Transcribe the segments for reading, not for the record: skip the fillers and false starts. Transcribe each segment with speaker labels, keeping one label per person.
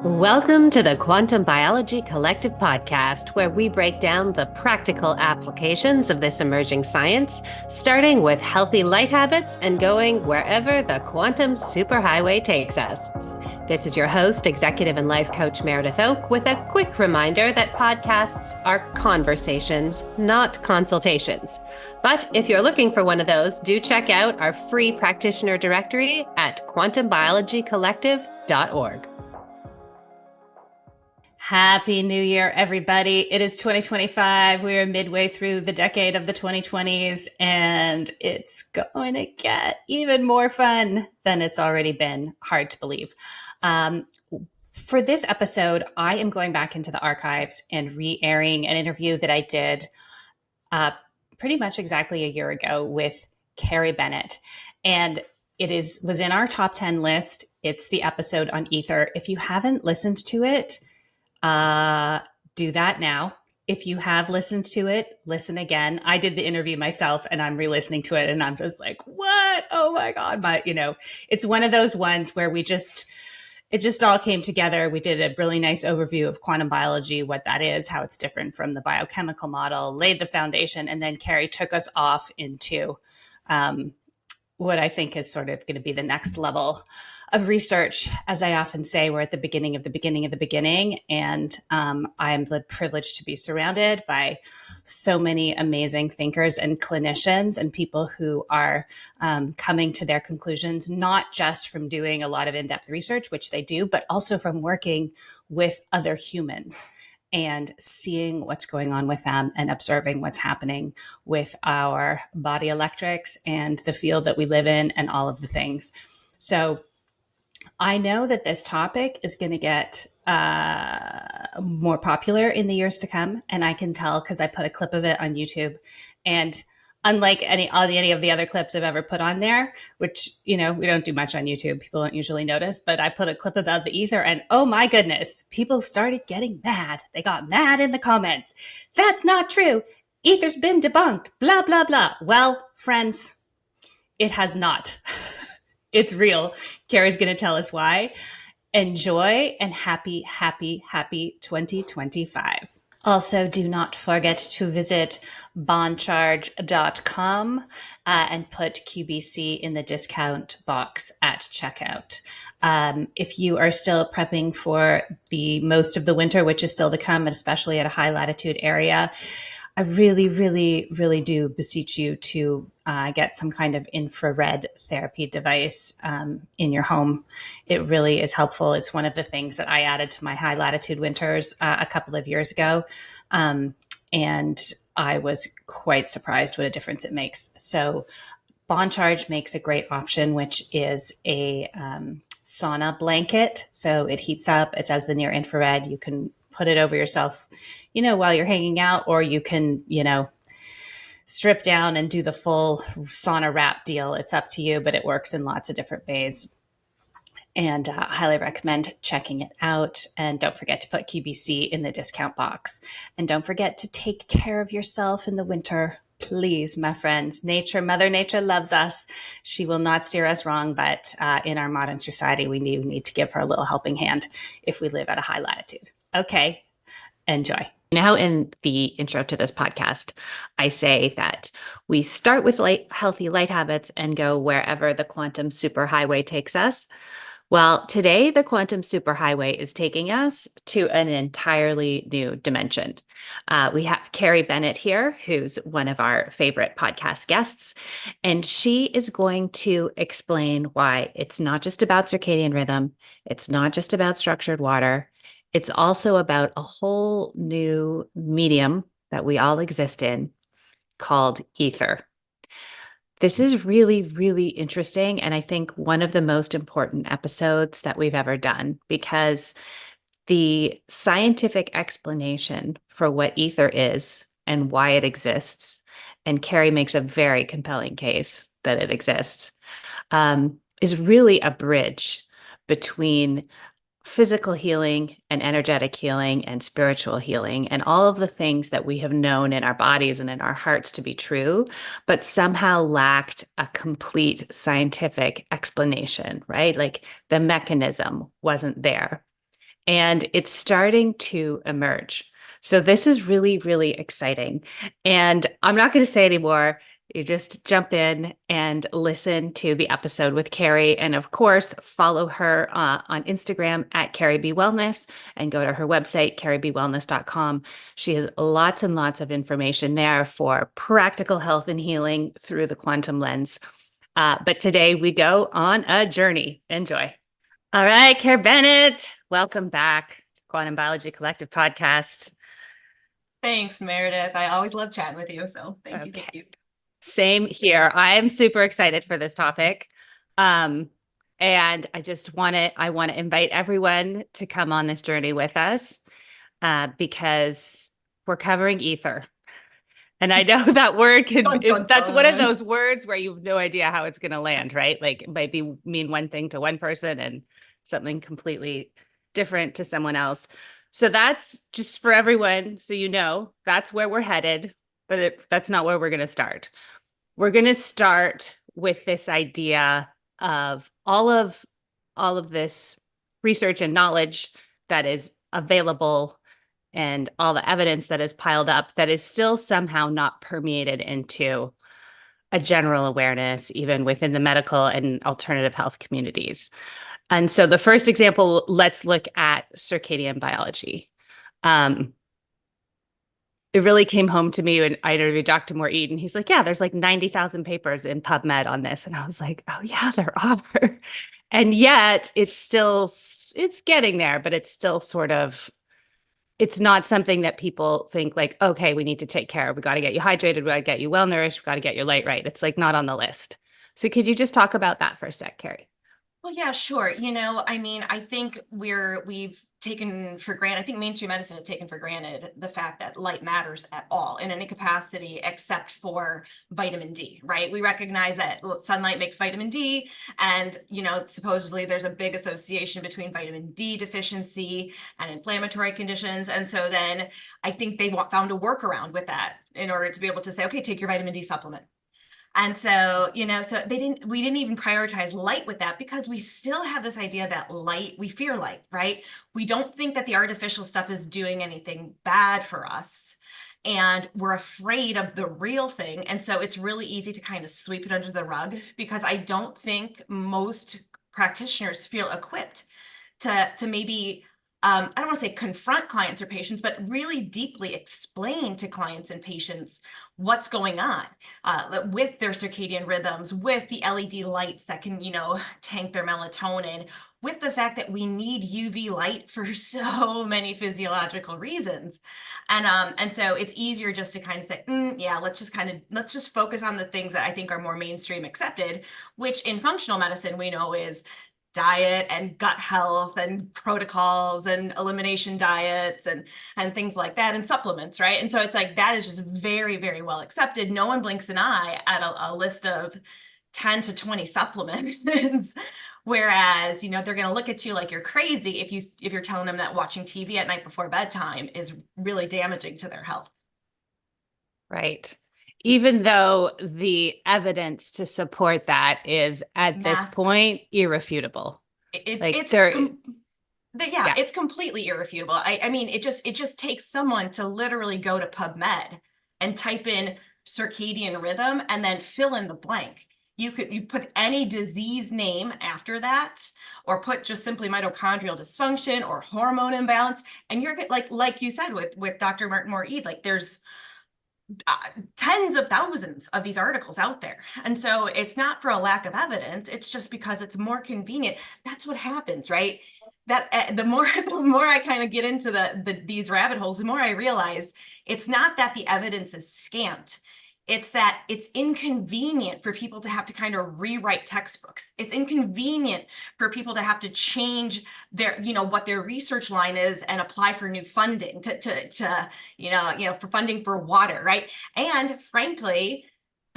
Speaker 1: Welcome to the Quantum Biology Collective podcast, where we break down the practical applications of this emerging science, starting with healthy light habits and going wherever the quantum superhighway takes us. This is your host, executive and life coach Meredith Oak, with a quick reminder that podcasts are conversations, not consultations. But if you're looking for one of those, do check out our free practitioner directory at quantumbiologycollective.org.
Speaker 2: Happy New Year, everybody. It is 2025. We are midway through the decade of the 2020s, and it's going to get even more fun than it's already been. Hard to believe. For this episode, I am going back into the archives and re-airing an interview that I did pretty much exactly a year ago with Carrie Bennett. And was in our top 10 list. It's the episode on ether. If you haven't listened to it, do that now. If you have listened to it, listen again. I did the interview myself and I'm re-listening to it and I'm just like, what? Oh my God. It's one of those ones where it just all came together. We did a really nice overview of quantum biology, what that is, how it's different from the biochemical model, laid the foundation, and then Carrie took us off into what I think is sort of going to be the next level of research. As I often say, we're at the beginning of the beginning of the beginning. And I am privileged to be surrounded by so many amazing thinkers and clinicians and people who are coming to their conclusions, not just from doing a lot of in-depth research, which they do, but also from working with other humans and seeing what's going on with them and observing what's happening with our body electrics and the field that we live in and all of the things. So I know that this topic is going to get more popular in the years to come. And I can tell because I put a clip of it on YouTube. And unlike any of the other clips I've ever put on there, which, we don't do much on YouTube. People don't usually notice, but I put a clip about the ether and oh my goodness, people started getting mad. They got mad in the comments. That's not true. Ether's been debunked, blah, blah, blah. Well, friends, it has not. It's real. Carrie's going to tell us why. Enjoy and happy 2025. Also, do not forget to visit bondcharge.com and put QBC in the discount box at checkout. If you are still prepping for the most of the winter, which is still to come, especially at a high latitude area, I really, really, really do beseech you to get some kind of infrared therapy device in your home. It really is helpful. It's one of the things that I added to my high latitude winters a couple of years ago. And I was quite surprised what a difference it makes. So Bond Charge makes a great option, which is a sauna blanket. So it heats up, it does the near infrared. You can put it over yourself, while you're hanging out, or you can, strip down and do the full sauna wrap deal. It's up to you, but it works in lots of different ways. And I highly recommend checking it out. And don't forget to put QBC in the discount box. And don't forget to take care of yourself in the winter. Please, my friends. Mother Nature loves us. She will not steer us wrong, but in our modern society, we need to give her a little helping hand if we live at a high latitude. Okay, enjoy.
Speaker 1: Now, in the intro to this podcast, I say that we start with healthy light habits and go wherever the quantum superhighway takes us. Well, today, the quantum superhighway is taking us to an entirely new dimension. We have Carrie Bennett here, who's one of our favorite podcast guests, and she is going to explain why it's not just about circadian rhythm. It's not just about structured water. It's also about a whole new medium that we all exist in called ether. This is really, really interesting, and I think one of the most important episodes that we've ever done, because the scientific explanation for what ether is and why it exists, and Carrie makes a very compelling case that it exists, is really a bridge between physical healing and energetic healing and spiritual healing and all of the things that we have known in our bodies and in our hearts to be true, but somehow lacked a complete scientific explanation, right? Like the mechanism wasn't there. and it's starting to emerge. So this is really, really exciting. And I'm not going to say anymore. You just jump in and listen to the episode with Carrie. And of course, follow her on Instagram at Carrie B Wellness and go to her website, carriebwellness.com. She has lots and lots of information there for practical health and healing through the quantum lens. But today we go on a journey. Enjoy. All right, Carrie Bennett, welcome back to Quantum Biology Collective podcast.
Speaker 3: Thanks, Meredith. I always love chatting with you. So thank you. Thank you.
Speaker 1: Same here. I am super excited for this topic. And I want to invite everyone to come on this journey with us because we're covering ether. And I know that word that's one of those words where you have no idea how it's going to land, right? Like it might mean one thing to one person and something completely different to someone else. So that's just for everyone. So, that's where we're headed, but that's not where we're going to start. We're going to start with this idea of all of this research and knowledge that is available and all the evidence that is piled up that is still somehow not permeated into a general awareness, even within the medical and alternative health communities. And so the first example, let's look at circadian biology. It really came home to me when I interviewed Dr. Moore-Eden, and he's like, yeah, there's like 90,000 papers in PubMed on this. And I was like, oh yeah, there are. And yet it's getting there, but it's still it's not something that people think like, okay, we need to take care of. We got to get you hydrated. We got to get you well nourished. We got to get your light right. It's like not on the list. So could you just talk about that for a sec, Carrie?
Speaker 3: Well, yeah, sure. I think we've taken for granted, I think mainstream medicine has taken for granted the fact that light matters at all in any capacity except for vitamin D, right? We recognize that sunlight makes vitamin D, and, supposedly there's a big association between vitamin D deficiency and inflammatory conditions. And so then I think they found a workaround with that in order to be able to say, okay, take your vitamin D supplement. And so, so we didn't even prioritize light with that because we still have this idea that we fear light, right? We don't think that the artificial stuff is doing anything bad for us. And we're afraid of the real thing. And so it's really easy to kind of sweep it under the rug because I don't think most practitioners feel equipped to maybe I don't want to say confront clients or patients, but really deeply explain to clients and patients what's going on with their circadian rhythms, with the LED lights that can, tank their melatonin, with the fact that we need UV light for so many physiological reasons. And so it's easier just to kind of say, yeah, let's just focus on the things that I think are more mainstream accepted, which in functional medicine we know is diet and gut health and protocols and elimination diets and things like that, and supplements, right? And so it's like that is just very, very well accepted. No one blinks an eye at a list of 10 to 20 supplements. Whereas, they're going to look at you like you're crazy if you're telling them that watching TV at night before bedtime is really damaging to their health.
Speaker 1: Right. Even though the evidence to support that is at this point irrefutable.
Speaker 3: It's completely irrefutable. I mean, it just takes someone to literally go to PubMed and type in circadian rhythm and then fill in the blank. You put any disease name after that, or put just simply mitochondrial dysfunction or hormone imbalance, and you're like you said with Dr. Martin Moore-Ede, like there's tens of thousands of these articles out there. And so it's not for a lack of evidence. It's just because it's more convenient. That's what happens, right? That the more I kind of get into these rabbit holes, the more I realize it's not that the evidence is scant. It's that it's inconvenient for people to have to kind of rewrite textbooks. It's inconvenient for people to have to change their, what their research line is and apply for new funding for funding for water, right? And frankly,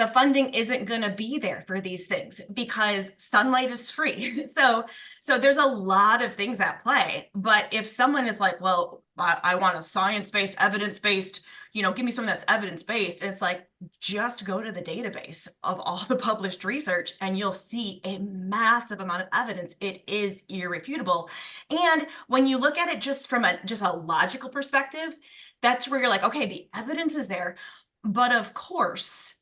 Speaker 3: the funding isn't going to be there for these things because sunlight is free. So there's a lot of things at play. But if someone is like, well, I want a science-based, evidence-based, give me something that's evidence-based. And it's like, just go to the database of all the published research and you'll see a massive amount of evidence. It is irrefutable. And when you look at it just from a logical perspective, that's where you're like, okay, the evidence is there. But of course,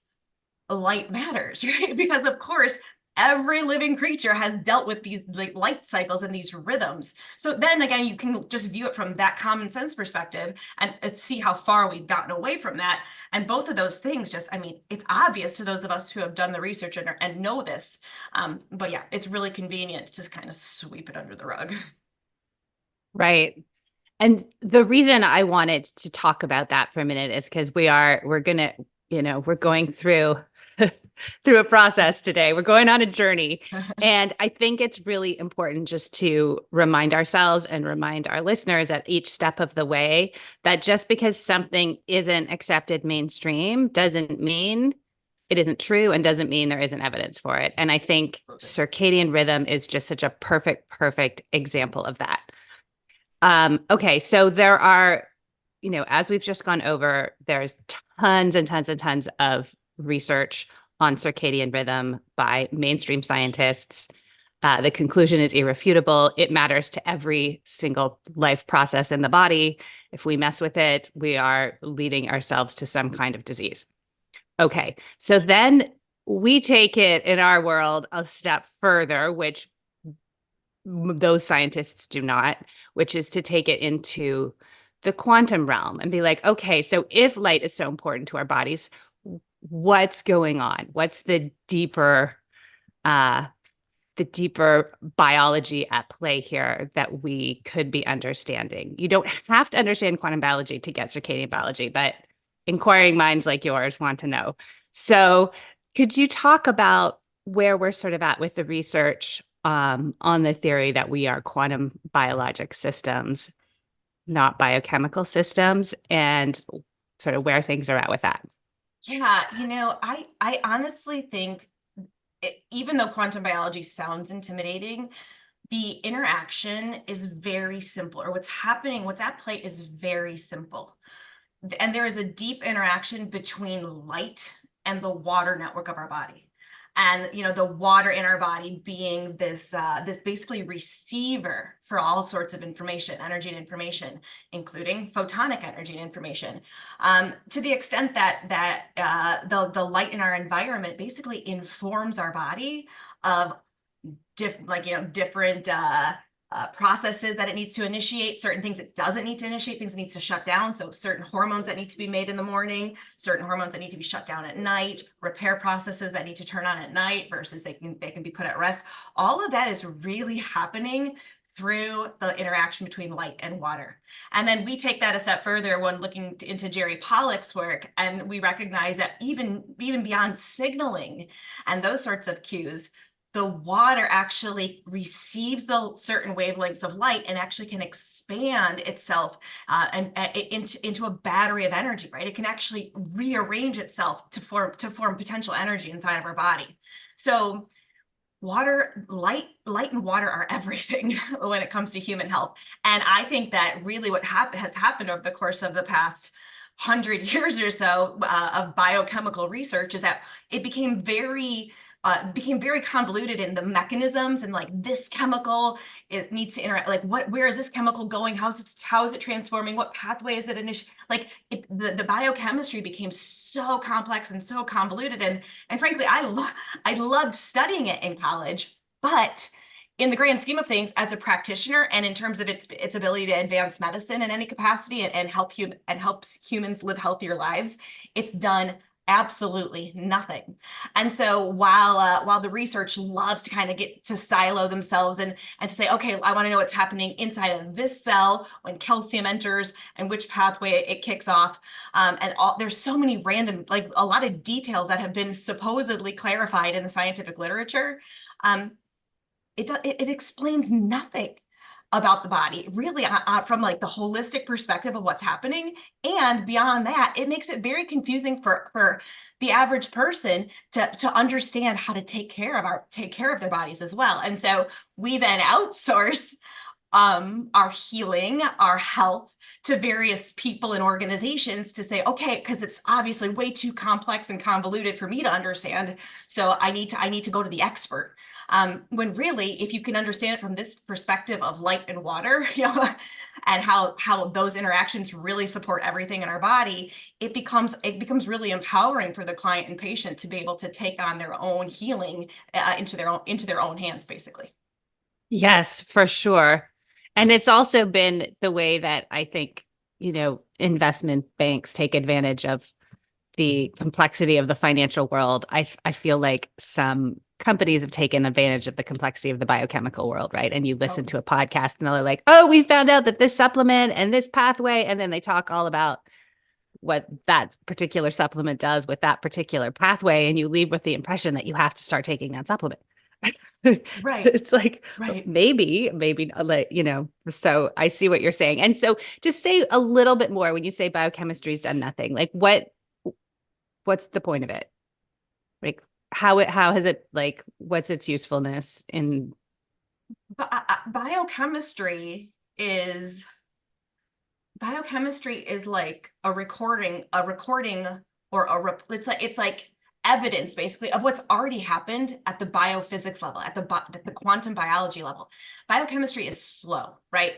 Speaker 3: light matters, right? Because of course, every living creature has dealt with these light cycles and these rhythms. So then again, you can just view it from that common sense perspective and see how far we've gotten away from that. And both of those things it's obvious to those of us who have done the research and know this. But yeah, it's really convenient to just kind of sweep it under the rug.
Speaker 1: Right. And the reason I wanted to talk about that for a minute is because we're going through through a process today. We're going on a journey. And I think it's really important just to remind ourselves and remind our listeners at each step of the way that just because something isn't accepted mainstream doesn't mean it isn't true and doesn't mean there isn't evidence for it. And I think circadian rhythm is just such a perfect example of that. Okay, so there are, as we've just gone over, there's tons and tons and tons of research on circadian rhythm by mainstream scientists. The conclusion is irrefutable. It matters to every single life process in the body. If we mess with it, we are leading ourselves to some kind of disease. Okay, so then we take it in our world a step further, which those scientists do not, which is to take it into the quantum realm and be like, okay, so if light is so important to our bodies, what's going on? What's the deeper biology at play here that we could be understanding? You don't have to understand quantum biology to get circadian biology, but inquiring minds like yours want to know. So could you talk about where we're sort of at with the research on the theory that we are quantum biologic systems, not biochemical systems, and sort of where things are at with that?
Speaker 3: Yeah, I honestly think even though quantum biology sounds intimidating, the interaction is very simple, or what's at play is very simple. And there is a deep interaction between light and the water network of our body. And the water in our body being this basically receiver for all sorts of information, energy and information, including photonic energy and information, to the extent that the light in our environment basically informs our body of different processes that it needs to initiate, certain things it doesn't need to initiate, things it needs to shut down. So certain hormones that need to be made in the morning, certain hormones that need to be shut down at night, repair processes that need to turn on at night versus they can be put at rest. All of that is really happening through the interaction between light and water. And then we take that a step further when looking into Jerry Pollack's work, and we recognize that even beyond signaling and those sorts of cues, the water actually receives the certain wavelengths of light and actually can expand itself into a battery of energy, right? It can actually rearrange itself to form potential energy inside of our body. So light and water are everything when it comes to human health. And I think that really what has happened over the course of the past 100 years or so of biochemical research is that it became very convoluted in the mechanisms, and like this chemical, it needs to interact, like where is this chemical going? How is it transforming? What pathway is it the biochemistry became so complex and so convoluted. And frankly, I loved studying it in college, but in the grand scheme of things, as a practitioner and in terms of its ability to advance medicine in any capacity and helps humans live healthier lives, it's done absolutely nothing. And so while the research loves to kind of get to silo themselves and to say, okay, I want to know what's happening inside of this cell when calcium enters and which pathway it kicks off, there's so many random, like a lot of details that have been supposedly clarified in the scientific literature. It explains nothing. about the body, really from like the holistic perspective of what's happening. And beyond that, it makes it very confusing for the average person to understand how to take care of their bodies as well. And so we then outsource our healing, our health to various people and organizations to say, okay, because it's obviously way too complex and convoluted for me to understand. So I need to go to the expert. When really, if you can understand it from this perspective of light and water, and how those interactions really support everything in our body, it becomes really empowering for the client and patient to be able to take on their own healing into their own hands, basically.
Speaker 1: Yes, for sure. And it's also been the way that I think, investment banks take advantage of the complexity of the financial world. I feel like some companies have taken advantage of the complexity of the biochemical world, right? And you listen to a podcast and they're like, oh, we found out that this supplement and this pathway, and then they talk all about what that particular supplement does with that particular pathway, and you leave with the impression that you have to start taking that supplement.
Speaker 3: Right.
Speaker 1: It's like,
Speaker 3: Right.
Speaker 1: maybe, so I see what you're saying. And so just say a little bit more when you say biochemistry's done nothing. Like what's the point of it? Like how has it, like, what's its usefulness in
Speaker 3: Biochemistry is like a recording or it's like evidence basically of what's already happened at the biophysics level, at the quantum biology level. Biochemistry is slow, right?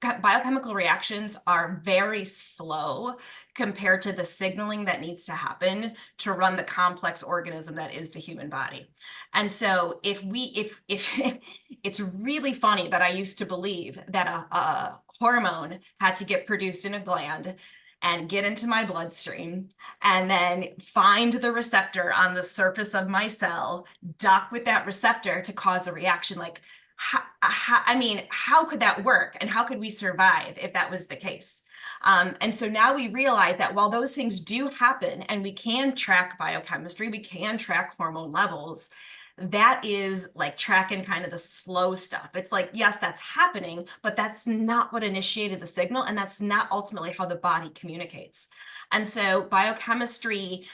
Speaker 3: Biochemical reactions are very slow compared to the signaling that needs to happen to run the complex organism that is the human body. And so if it's really funny that I used to believe that a hormone had to get produced in a gland and get into my bloodstream and then find the receptor on the surface of my cell, dock with that receptor to cause a reaction. Like, how could that work? And how could we survive if that was the case? And so now we realize that while those things do happen and we can track biochemistry, we can track hormone levels, that is like tracking kind of the slow stuff. It's like, yes, that's happening, but that's not what initiated the signal. And that's not ultimately how the body communicates. And so biochemistry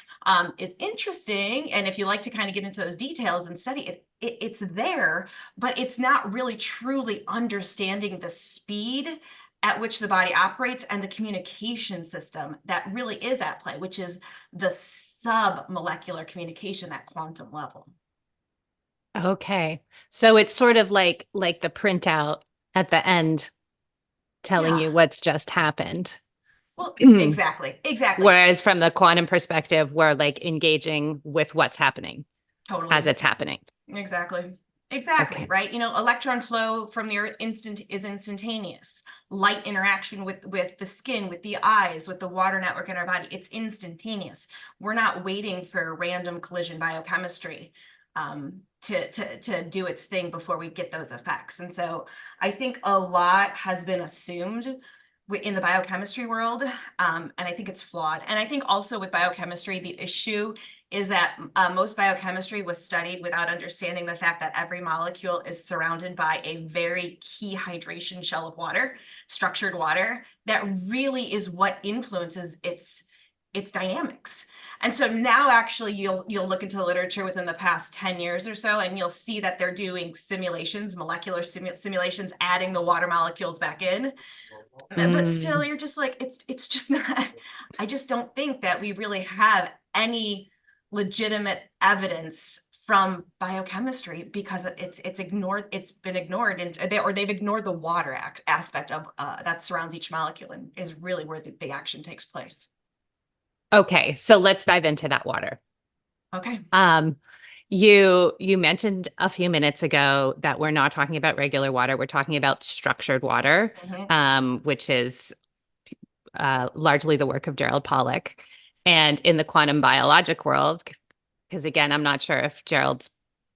Speaker 3: is interesting. And if you like to kind of get into those details and study it, it's there, but it's not really truly understanding the speed at which the body operates and the communication system that really is at play, which is the submolecular communication, that quantum level.
Speaker 1: Okay. So it's sort of like the printout at the end telling you what's just happened.
Speaker 3: Well, exactly.
Speaker 1: Whereas from the quantum perspective, we're like engaging with what's happening as it's happening.
Speaker 3: Exactly.
Speaker 1: Okay.
Speaker 3: Right. Electron flow from the Earth is instantaneous. Light interaction with the skin, with the eyes, with the water network in our body, it's instantaneous. We're not waiting for random collision biochemistry to do its thing before we get those effects. And so I think a lot has been assumed in the biochemistry world, and I think it's flawed. And I think also with biochemistry, the issue is that most biochemistry was studied without understanding the fact that every molecule is surrounded by a very key hydration shell of water, structured water, that really is what influences its dynamics. And so now actually you'll look into the literature within the past 10 years or so, and you'll see that they're doing simulations, molecular simulations, adding the water molecules back in. But still, you're just like, it's just not, I just don't think that we really have any legitimate evidence from biochemistry because it's ignored, it's been ignored, and they've ignored the water aspect of that surrounds each molecule and is really where the action takes place.
Speaker 1: Okay, so let's dive into that water.
Speaker 3: Okay.
Speaker 1: You mentioned a few minutes ago that we're not talking about regular water. We're talking about structured water, which is largely the work of Gerald Pollack. And in the quantum biologic world, because again, I'm not sure if Gerald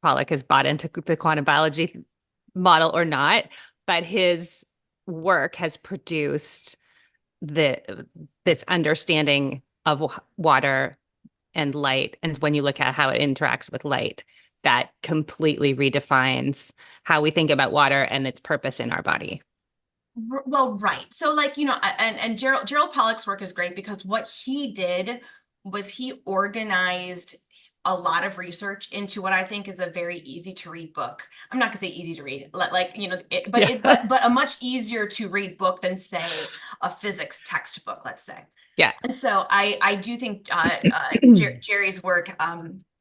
Speaker 1: Pollack has bought into the quantum biology model or not, but his work has produced this understanding of water and light. And when you look at how it interacts with light, that completely redefines how we think about water and its purpose in our body.
Speaker 3: Well, right. So like, and Gerald Pollack's work is great because what he did was he organized a lot of research into what I think is a very easy to read book. I'm not gonna say easy to read, like,
Speaker 1: Yeah.
Speaker 3: but a much easier to read book than say a physics textbook, let's say.
Speaker 1: Yeah.
Speaker 3: And so I do think Jerry's work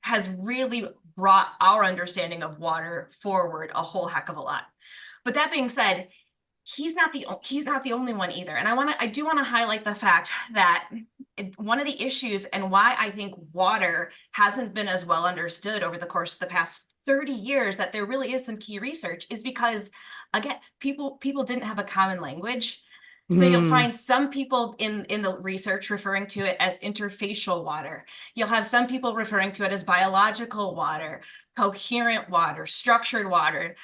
Speaker 3: has really brought our understanding of water forward a whole heck of a lot. But that being said, he's not the only one either. And I do want to highlight the fact that one of the issues and why I think water hasn't been as well understood over the course of the past 30 years, that there really is some key research, is because again, people didn't have a common language. So you'll
Speaker 1: Mm,
Speaker 3: find some people in the research referring to it as interfacial water. You'll have some people referring to it as biological water, coherent water, structured water.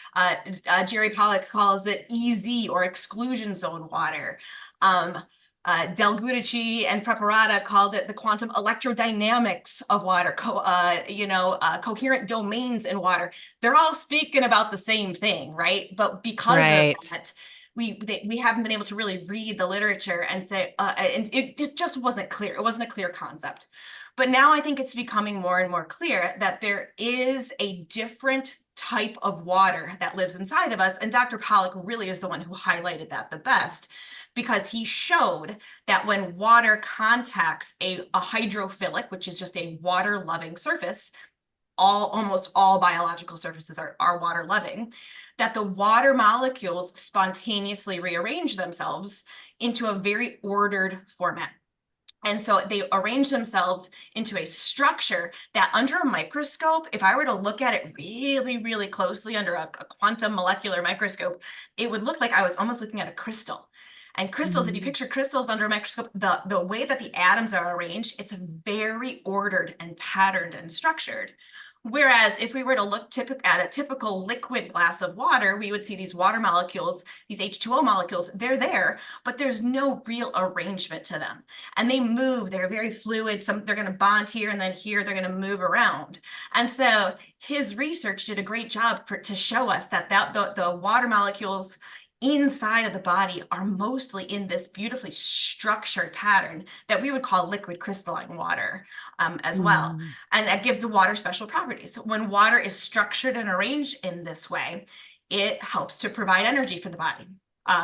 Speaker 3: Jerry Pollack calls it EZ or exclusion zone water. Del Guidici and Preparata called it the quantum electrodynamics of water, coherent domains in water. They're all speaking about the same thing, right? But because of
Speaker 1: right.
Speaker 3: that, we haven't been able to really read the literature and say, and it just wasn't clear. It wasn't a clear concept. But now I think it's becoming more and more clear that there is a different type of water that lives inside of us. And Dr. Pollack really is the one who highlighted that the best, because he showed that when water contacts a hydrophilic, which is just a water-loving surface, almost all biological surfaces are water loving, that the water molecules spontaneously rearrange themselves into a very ordered format. And so they arrange themselves into a structure that under a microscope, if I were to look at it really, really closely under a quantum molecular microscope, it would look like I was almost looking at a crystal. And crystals, if you picture crystals under a microscope, the way that the atoms are arranged, it's very ordered and patterned and structured. Whereas if we were to look at a typical liquid glass of water, we would see these water molecules, these H2O molecules, they're there, but there's no real arrangement to them. And they move, they're very fluid. They're going to bond here, and then here they're going to move around. And so his research did a great job to show us that the water molecules inside of the body are mostly in this beautifully structured pattern that we would call liquid crystalline water as well.
Speaker 1: Mm.
Speaker 3: And that gives the water special properties. When water is structured and arranged in this way, it helps to provide energy for the body.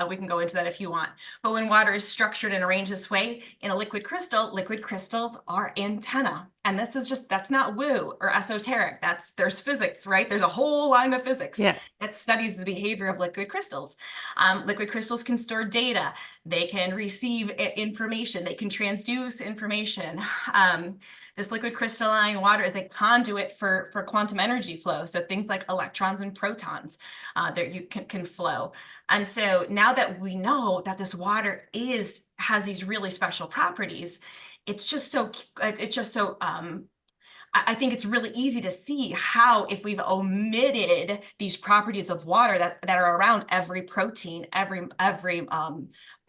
Speaker 3: We can go into that if you want. But when water is structured and arranged this way in a liquid crystals are antenna. And that's not woo or esoteric. There's physics, right? There's a whole line of physics
Speaker 1: Yeah.
Speaker 3: that studies the behavior of liquid crystals. Liquid crystals can store data. They can receive information. They can transduce information. This liquid crystalline water is a conduit for quantum energy flow. So things like electrons and protons that you can flow. And so now that we know that this water has these really special properties, it's just so I think it's really easy to see how, if we've omitted these properties of water that are around every protein, every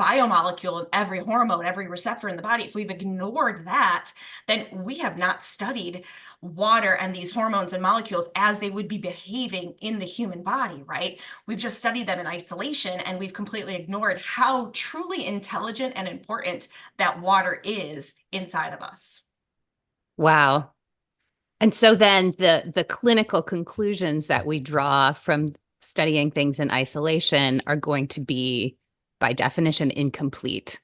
Speaker 3: biomolecule, and every hormone, every receptor in the body, if we've ignored that, then we have not studied water and these hormones and molecules as they would be behaving in the human body, right? We've just studied them in isolation, and we've completely ignored how truly intelligent and important that water is inside of us.
Speaker 1: Wow. And so then the clinical conclusions that we draw from studying things in isolation are going to be, by definition, incomplete.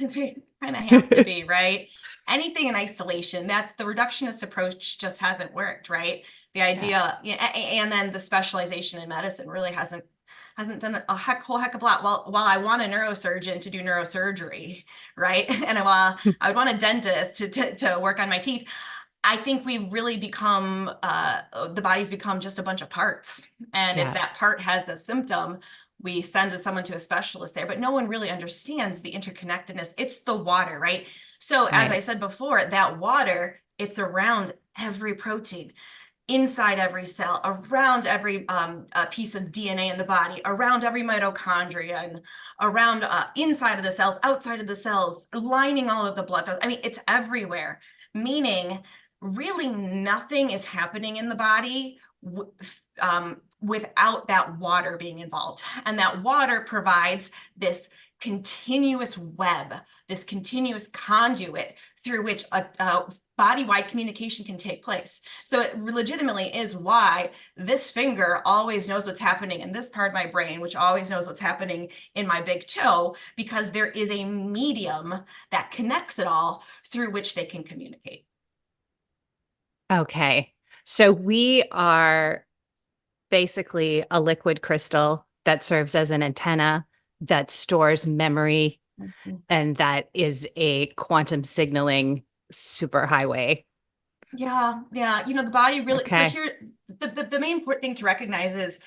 Speaker 3: They kind of have to be, right? Anything in isolation, that's the reductionist approach, just hasn't worked, right? The idea, and then the specialization in medicine really hasn't done a whole heck of a lot. Well, while I want a neurosurgeon to do neurosurgery, right? And while I would want a dentist to work on my teeth, I think we've really become, the body's become just a bunch of parts. And if
Speaker 1: Yeah.
Speaker 3: that part has a symptom, we send someone to a specialist there, but no one really understands the interconnectedness. It's the water, right? So as I
Speaker 1: Right.
Speaker 3: said before, that water, it's around every protein, inside every cell, around every piece of DNA in the body, around every mitochondria, and around inside of the cells, outside of the cells, lining all of the blood vessels. I mean, it's everywhere, meaning really nothing is happening in the body without that water being involved. And that water provides this continuous web, this continuous conduit through which a body-wide communication can take place. So it legitimately is why this finger always knows what's happening in this part of my brain, which always knows what's happening in my big toe, because there is a medium that connects it all through which they can communicate.
Speaker 1: Okay. So we are basically a liquid crystal that serves as an antenna that stores memory, and that is a quantum signaling superhighway.
Speaker 3: Yeah, yeah. The body really, so
Speaker 1: Okay.
Speaker 3: here, the main important thing to recognize is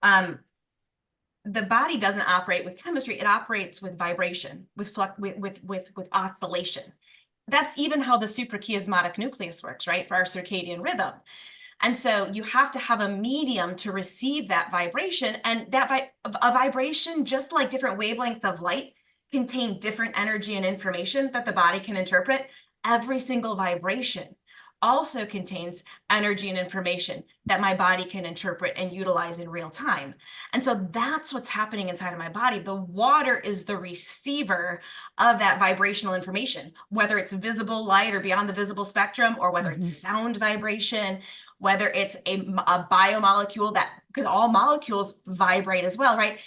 Speaker 3: the body doesn't operate with chemistry, it operates with vibration, with oscillation. That's even how the suprachiasmatic nucleus works, right? For our circadian rhythm. And so you have to have a medium to receive that vibration, and a vibration, just like different wavelengths of light, contain different energy and information that the body can interpret. Every single vibration also contains energy and information that my body can interpret and utilize in real time. And so that's what's happening inside of my body. The water is the receiver of that vibrational information, whether it's visible light or beyond the visible spectrum, or whether it's sound vibration, whether it's a biomolecule, that, because all molecules vibrate as well, right?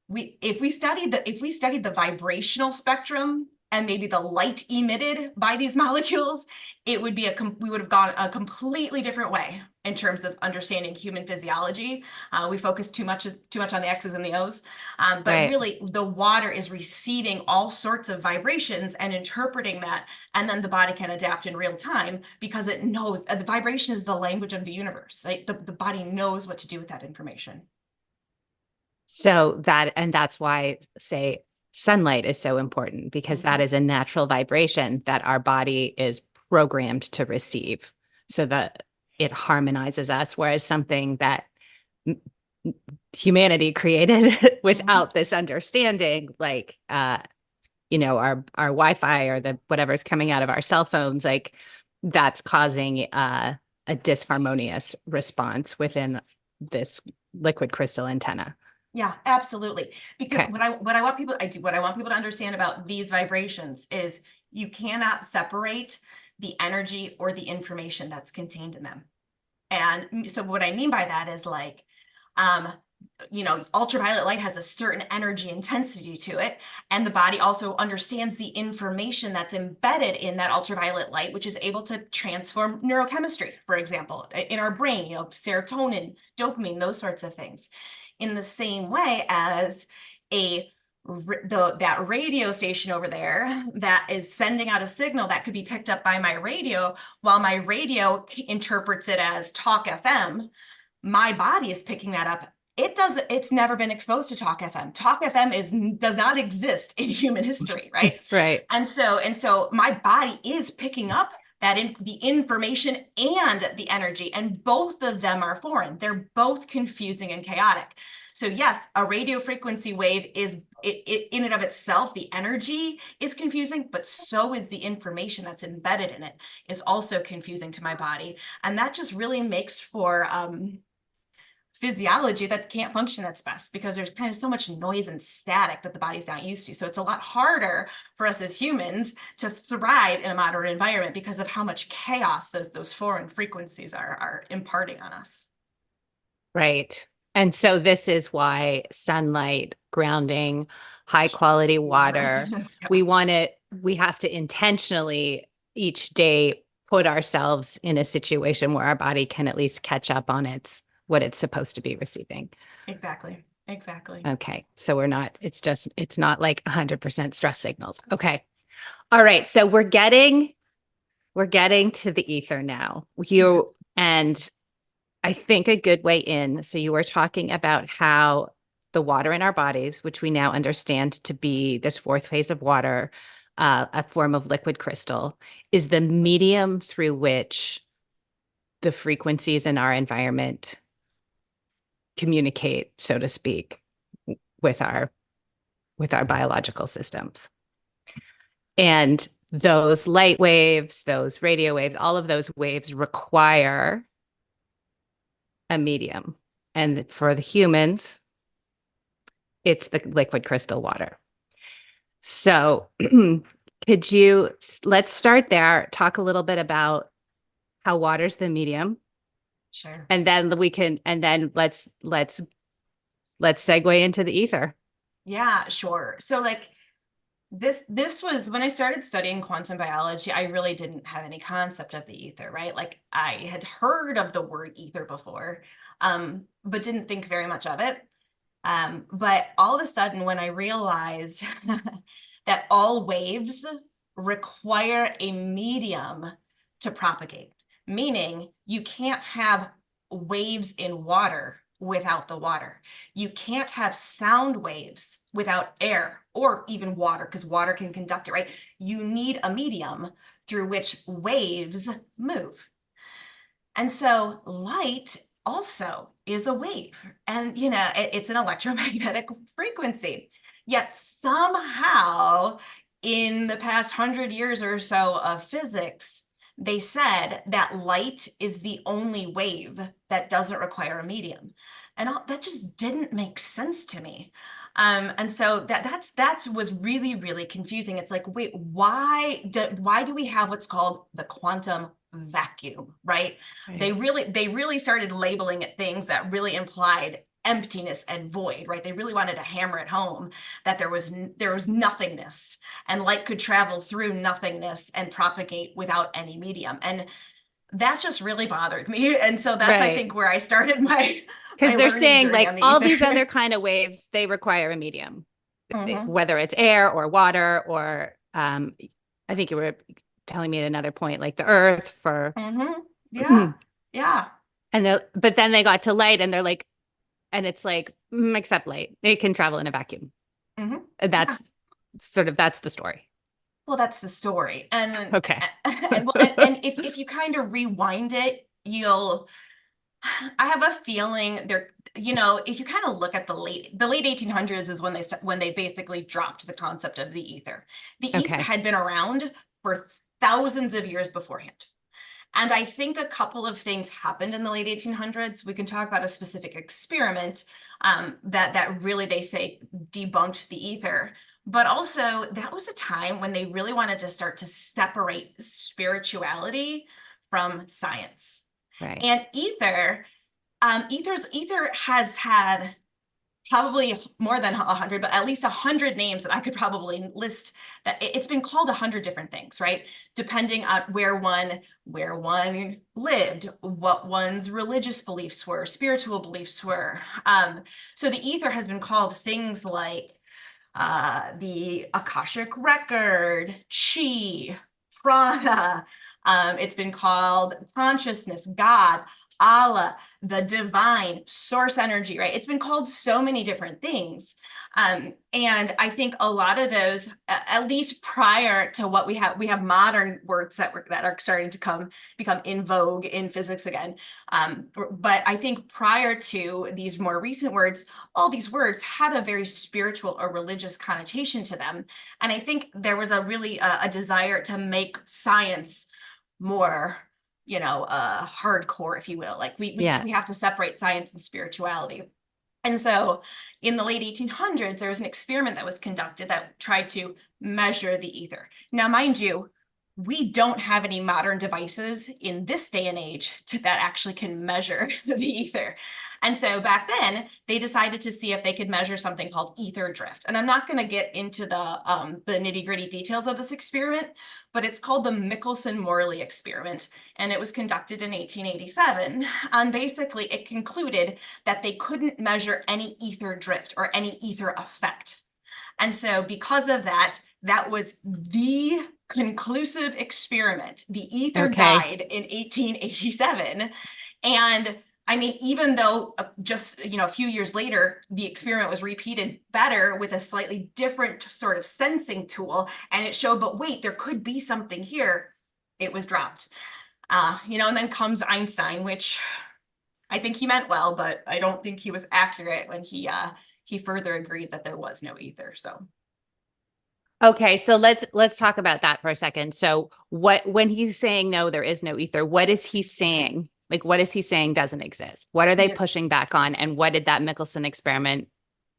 Speaker 3: If we studied the vibrational spectrum and maybe the light emitted by these molecules, we would have gone a completely different way in terms of understanding human physiology. We focus too much on the X's and the O's, but
Speaker 1: Right.
Speaker 3: really the water is receiving all sorts of vibrations and interpreting that, and then the body can adapt in real time because it knows the vibration is the language of the universe. Right? The body knows what to do with that information.
Speaker 1: So that's why, say, sunlight is so important, because that is a natural vibration that our body is programmed to receive, so that it harmonizes us. Whereas something that humanity created without this understanding, like our Wi-Fi or the whatever's coming out of our cell phones, like that's causing a disharmonious response within this liquid crystal antenna.
Speaker 3: Yeah, absolutely. Because
Speaker 1: Okay.
Speaker 3: what I want people to understand about these vibrations is you cannot separate the energy or the information that's contained in them. And so what I mean by that is, like, ultraviolet light has a certain energy intensity to it, and the body also understands the information that's embedded in that ultraviolet light, which is able to transform neurochemistry, for example, in our brain, serotonin, dopamine, those sorts of things. In the same way as that radio station over there that is sending out a signal that could be picked up by my radio, while my radio interprets it as talk FM, my body is picking that up. It's never been exposed to talk FM. Talk FM does not exist in human history, right?
Speaker 1: Right.
Speaker 3: And so my body is picking up the information and the energy, and both of them are foreign. They're both confusing and chaotic. So yes, a radio frequency wave is in and of itself, the energy is confusing, but so is the information that's embedded in it is also confusing to my body. And that just really makes for physiology that can't function at its best, because there's kind of so much noise and static that the body's not used to. So it's a lot harder for us as humans to thrive in a modern environment because of how much chaos those foreign frequencies are imparting on us.
Speaker 1: Right. And so this is why sunlight, grounding, high quality water,
Speaker 3: Yeah.
Speaker 1: we have to intentionally each day put ourselves in a situation where our body can at least catch up on what it's supposed to be receiving.
Speaker 3: Exactly.
Speaker 1: Okay. So it's not like 100% stress signals. Okay. All right. So we're getting to the ether now. And I think a good way in. So you were talking about how the water in our bodies, which we now understand to be this fourth phase of water, a form of liquid crystal, is the medium through which the frequencies in our environment communicate, so to speak, with our biological systems. And those light waves, those radio waves, all of those waves require a medium. And for the humans, it's the liquid crystal water. So let's start there, talk a little bit about how water's the medium,
Speaker 3: Sure.
Speaker 1: and then let's segue into the ether.
Speaker 3: Yeah, sure. So like this was when I started studying quantum biology, I really didn't have any concept of the ether, right? Like I had heard of the word ether before, but didn't think very much of it. But all of a sudden, when I realized that all waves require a medium to propagate, meaning you can't have waves in water without the water. You can't have sound waves without air or even water, because water can conduct it, right? You need a medium through which waves move. And so light also is a wave, and it's an electromagnetic frequency. Yet somehow in the past 100 years or so of physics, they said that light is the only wave that doesn't require a medium. And that just didn't make sense to me. And so that was really, really confusing. It's like, wait, why do we have what's called the quantum vacuum, right? They really started labeling it things that really implied emptiness and void, right? They really wanted to hammer it home that there was nothingness, and light could travel through nothingness and propagate without any medium. And that just really bothered me. And so that's, I think, where I started my
Speaker 1: Because they're
Speaker 3: learning
Speaker 1: saying
Speaker 3: journey
Speaker 1: like
Speaker 3: on the
Speaker 1: all
Speaker 3: ether.
Speaker 1: these other kind of waves, they require a medium,
Speaker 3: Mhm.
Speaker 1: whether it's air or water or I think you were telling me at another point, like the earth for
Speaker 3: Yeah. Yeah.
Speaker 1: but then they got to light and they're like, and it's like, except light, it can travel in a vacuum.
Speaker 3: Mhm.
Speaker 1: And
Speaker 3: Yeah.
Speaker 1: that's the story.
Speaker 3: Well, that's the story. And
Speaker 1: Okay.
Speaker 3: and if you kind of rewind it, I have a feeling if you kind of look at the late 1800s is when they basically dropped the concept of the ether. The ether
Speaker 1: Okay.
Speaker 3: had been around for thousands of years beforehand. And I think a couple of things happened in the late 1800s. We can talk about a specific experiment that really, they say, debunked the ether. But also, that was a time when they really wanted to start to separate spirituality from science.
Speaker 1: Right.
Speaker 3: And ether has had probably more than 100, but at least 100 names that I could probably list. That it's been called 100 different things, right? Depending on where one lived, what one's religious beliefs were, spiritual beliefs were. So the ether has been called things like the Akashic record, chi, prana. It's been called consciousness, God, Allah, the divine, source energy, right? It's been called so many different things. And I think a lot of those, at least prior to what we have modern words that are starting to become in vogue in physics again. But I think prior to these more recent words, all these words had a very spiritual or religious connotation to them. And I think there was a desire to make science more hardcore, if you will. Like we have to separate science and spirituality. And so in the late 1800s, there was an experiment that was conducted that tried to measure the ether. Now, mind you, we don't have any modern devices in this day and age that actually can measure the ether. And so back then, they decided to see if they could measure something called ether drift. And I'm not going to get into the nitty-gritty details of this experiment, but it's called the Michelson-Morley experiment. And it was conducted in 1887. And basically, it concluded that they couldn't measure any ether drift or any ether effect. And so because of that, that was the conclusive experiment. The ether died in 1887. And I mean, even though just a few years later, the experiment was repeated better with a slightly different sort of sensing tool, and it showed, but wait, there could be something here. It was dropped. And then comes Einstein, which I think he meant well, but I don't think he was accurate when he further agreed that there was no ether. So.
Speaker 1: Okay, so let's talk about that for a second. So when he's saying no, there is no ether, what is he saying? Like, what is he saying doesn't exist? What are they
Speaker 3: Yeah.
Speaker 1: pushing back on? And what did that Michelson experiment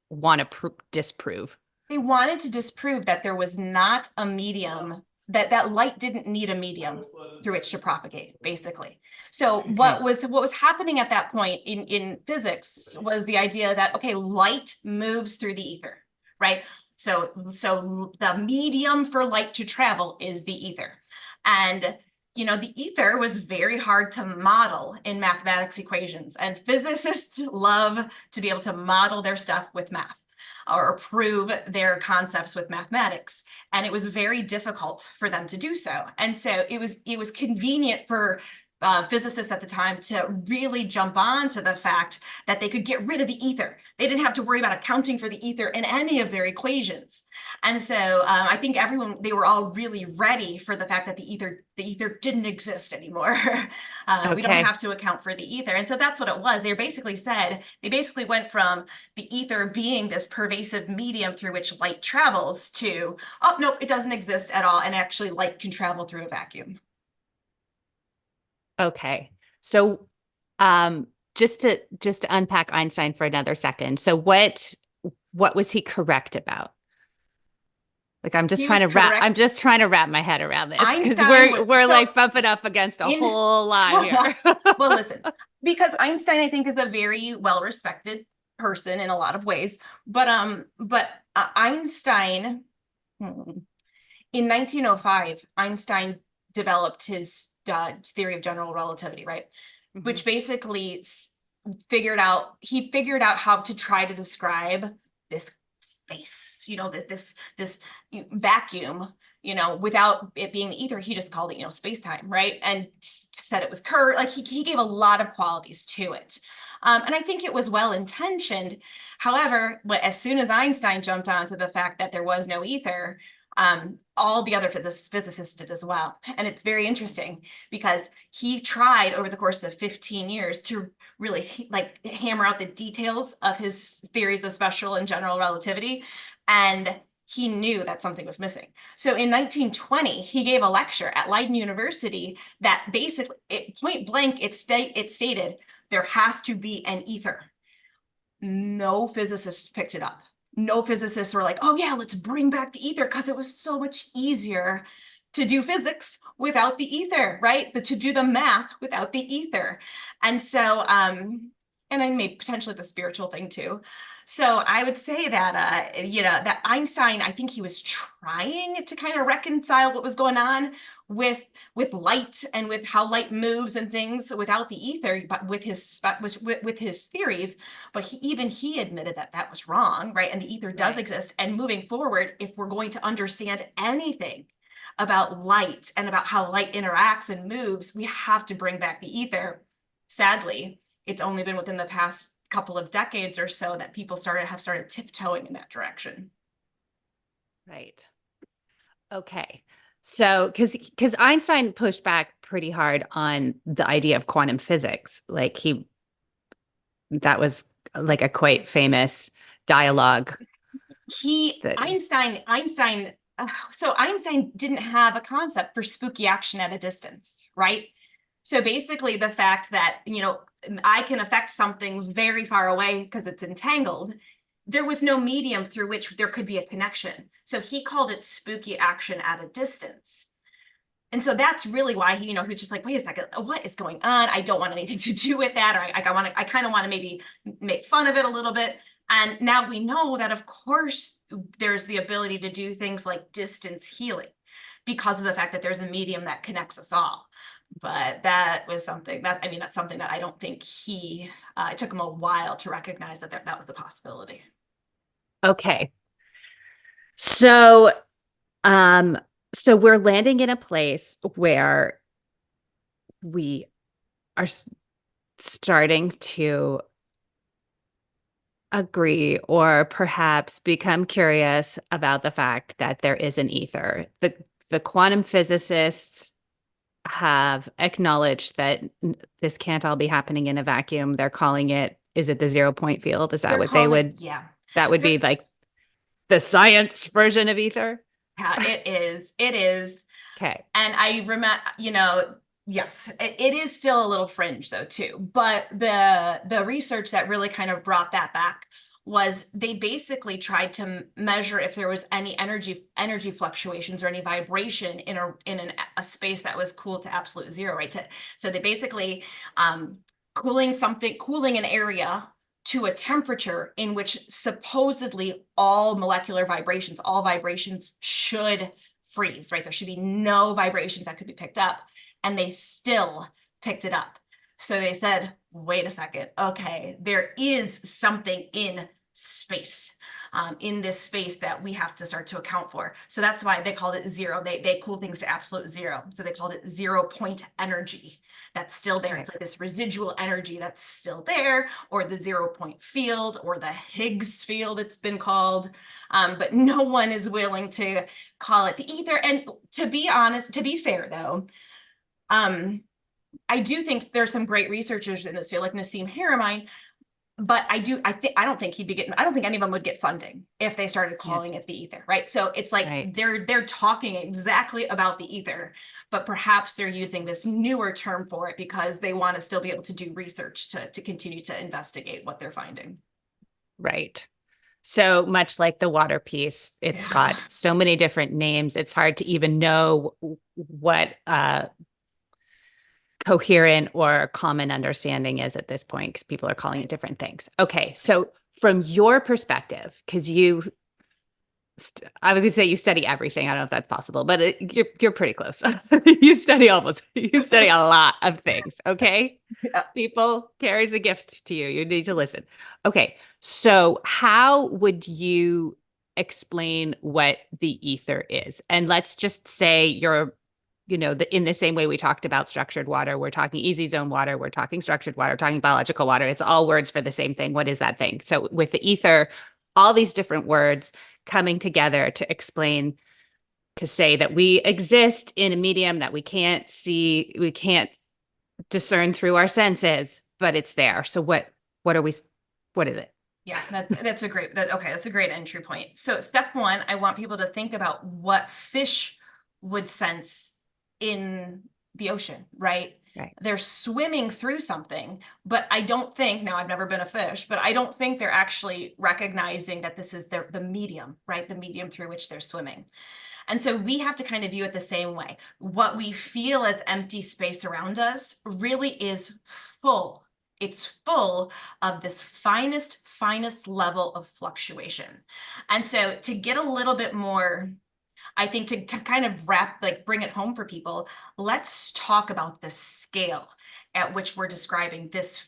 Speaker 1: want to disprove?
Speaker 3: They wanted to disprove that there was not a medium, that light didn't need a medium through which to propagate, basically. So
Speaker 1: Okay.
Speaker 3: what was happening at that point in physics was the idea that, okay, light moves through the ether, right? So the medium for light to travel is the ether. And the ether was very hard to model in mathematics equations, and physicists love to be able to model their stuff with math or prove their concepts with mathematics. And it was very difficult for them to do so. And so it was convenient for physicists at the time to really jump on to the fact that they could get rid of the ether. They didn't have to worry about accounting for the ether in any of their equations. And so I think they were all really ready for the fact that the ether didn't exist anymore. We don't have to account for the ether. And so that's what it was. They basically went from the ether being this pervasive medium through which light travels to, oh, no, it doesn't exist at all. And actually light can travel through a vacuum.
Speaker 1: Okay. So just to unpack Einstein for another second. So what was he correct about? Like, I'm just trying to wrap my head around this, because we're like bumping up against a whole lot here.
Speaker 3: Well, listen, because Einstein, I think, is a very well-respected person in a lot of ways, but Einstein, in 1905, Einstein developed his theory of general relativity, right? Mm-hmm. Which basically figured out how to try to describe this space, this vacuum, without it being the ether. He just called it, space-time, right? And said it was curved. Like he gave a lot of qualities to it. And I think it was well-intentioned. However, as soon as Einstein jumped onto the fact that there was no ether, all the other physicists did as well. And it's very interesting because he tried over the course of 15 years to really hammer out the details of his theories of special and general relativity. And he knew that something was missing. So in 1920, he gave a lecture at Leiden University that basically, point blank, it stated there has to be an ether. No physicists picked it up. No physicists were like, oh yeah, let's bring back the ether, because it was so much easier to do physics without the ether, right? To do the math without the ether. And so, and I made potentially the spiritual thing too. So I would say that, that Einstein, I think he was trying to kind of reconcile what was going on with light and with how light moves and things without the ether, but with his theories. But he admitted that was wrong, right? And the ether does exist. And moving forward, if we're going to understand anything about light and about how light interacts and moves, we have to bring back the ether. Sadly, it's only been within the past couple of decades or so that people have started tiptoeing in that direction.
Speaker 1: Right. Okay. So, because Einstein pushed back pretty hard on the idea of quantum physics, that was like a quite famous dialogue.
Speaker 3: Einstein didn't have a concept for spooky action at a distance, right? So basically the fact that, I can affect something very far away because it's entangled, there was no medium through which there could be a connection. So he called it spooky action at a distance. And so that's really why he was just like, wait a second, what is going on? I don't want anything to do with that. Or I kind of want to maybe make fun of it a little bit. And now we know that, of course, there's the ability to do things like distance healing because of the fact that there's a medium that connects us all. But that was something that's something that I don't think it took him a while to recognize that was the possibility.
Speaker 1: Okay. So, we're landing in a place where we are starting to agree or perhaps become curious about the fact that there is an ether. The quantum physicists have acknowledged that this can't all be happening in a vacuum. They're calling it, is it the 0-point field? Is that what they would?
Speaker 3: Yeah.
Speaker 1: That would be like the science version of ether?
Speaker 3: Yeah, it is. It is.
Speaker 1: Okay.
Speaker 3: And I remember, Yes, it is still a little fringe though too. But the research that really kind of brought that back was they basically tried to measure if there was any energy fluctuations or any vibration in a space that was cooled to absolute zero, right? So they basically cooling an area to a temperature in which supposedly all vibrations should freeze, right? There should be no vibrations that could be picked up, and they still picked it up. So they said, wait a second, okay, there is something in space, in this space that we have to start to account for. So that's why they called it zero. They cool things to absolute zero. So they called it 0 point energy. That's still there. It's like this residual energy that's still there, or the 0 point field, or the Higgs field, it's been called. But no one is willing to call it the ether. And to be fair though, I do think there's some great researchers in this field, like Nassim Haramein, but I don't think any of them would get funding if they started calling it the ether, right? So it's like they're talking exactly about the ether, but perhaps they're using this newer term for it because they want to still be able to do research to continue to investigate what they're finding.
Speaker 1: Right. So much like the water piece, it's got so many different names. It's hard to even know what coherent or common understanding is at this point because people are calling it different things. Okay. So from your perspective, because I was going to say you study everything. I don't know if that's possible, but you're pretty close. You study a lot of things. Okay.
Speaker 3: Yeah.
Speaker 1: People, Carrie's a gift to you. You need to listen. Okay. So how would you explain what the ether is? And let's just say in the same way we talked about structured water, we're talking easy zone water, we're talking structured water, we're talking biological water. It's all words for the same thing. What is that thing? So with the ether, all these different words coming together to say that we exist in a medium that we can't see, we can't discern through our senses, but it's there. So what is it?
Speaker 3: Yeah, that's a great entry point. So step one, I want people to think about what fish would sense in the ocean, right?
Speaker 1: Right.
Speaker 3: They're swimming through something, but I don't think, now I've never been a fish, but I don't think they're actually recognizing that this is the medium, right? The medium through which they're swimming. And so we have to kind of view it the same way. What we feel as empty space around us really is full. It's full of this finest level of fluctuation. And so to get a little bit more, I think to kind of bring it home for people, let's talk about the scale at which we're describing this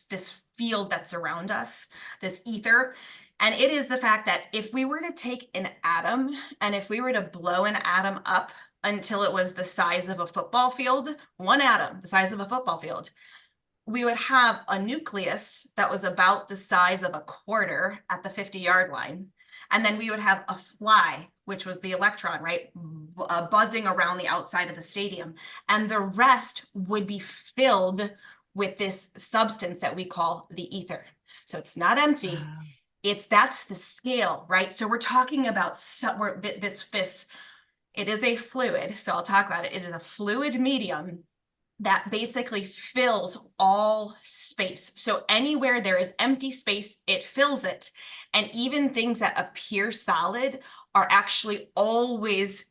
Speaker 3: field that's around us, this ether. And it is the fact that if we were to take an atom and if we were to blow an atom up until it was the size of a football field, one atom, the size of a football field, we would have a nucleus that was about the size of a quarter at the 50-yard line. And then we would have a fly, which was the electron, right? Buzzing around the outside of the stadium. And the rest would be filled with this substance that we call the ether. So it's not empty. Wow. That's the scale, right? So we're talking about this, it is a fluid. So I'll talk about it. It is a fluid medium that basically fills all space. So anywhere there is empty space, it fills it. And even things that appear solid are actually always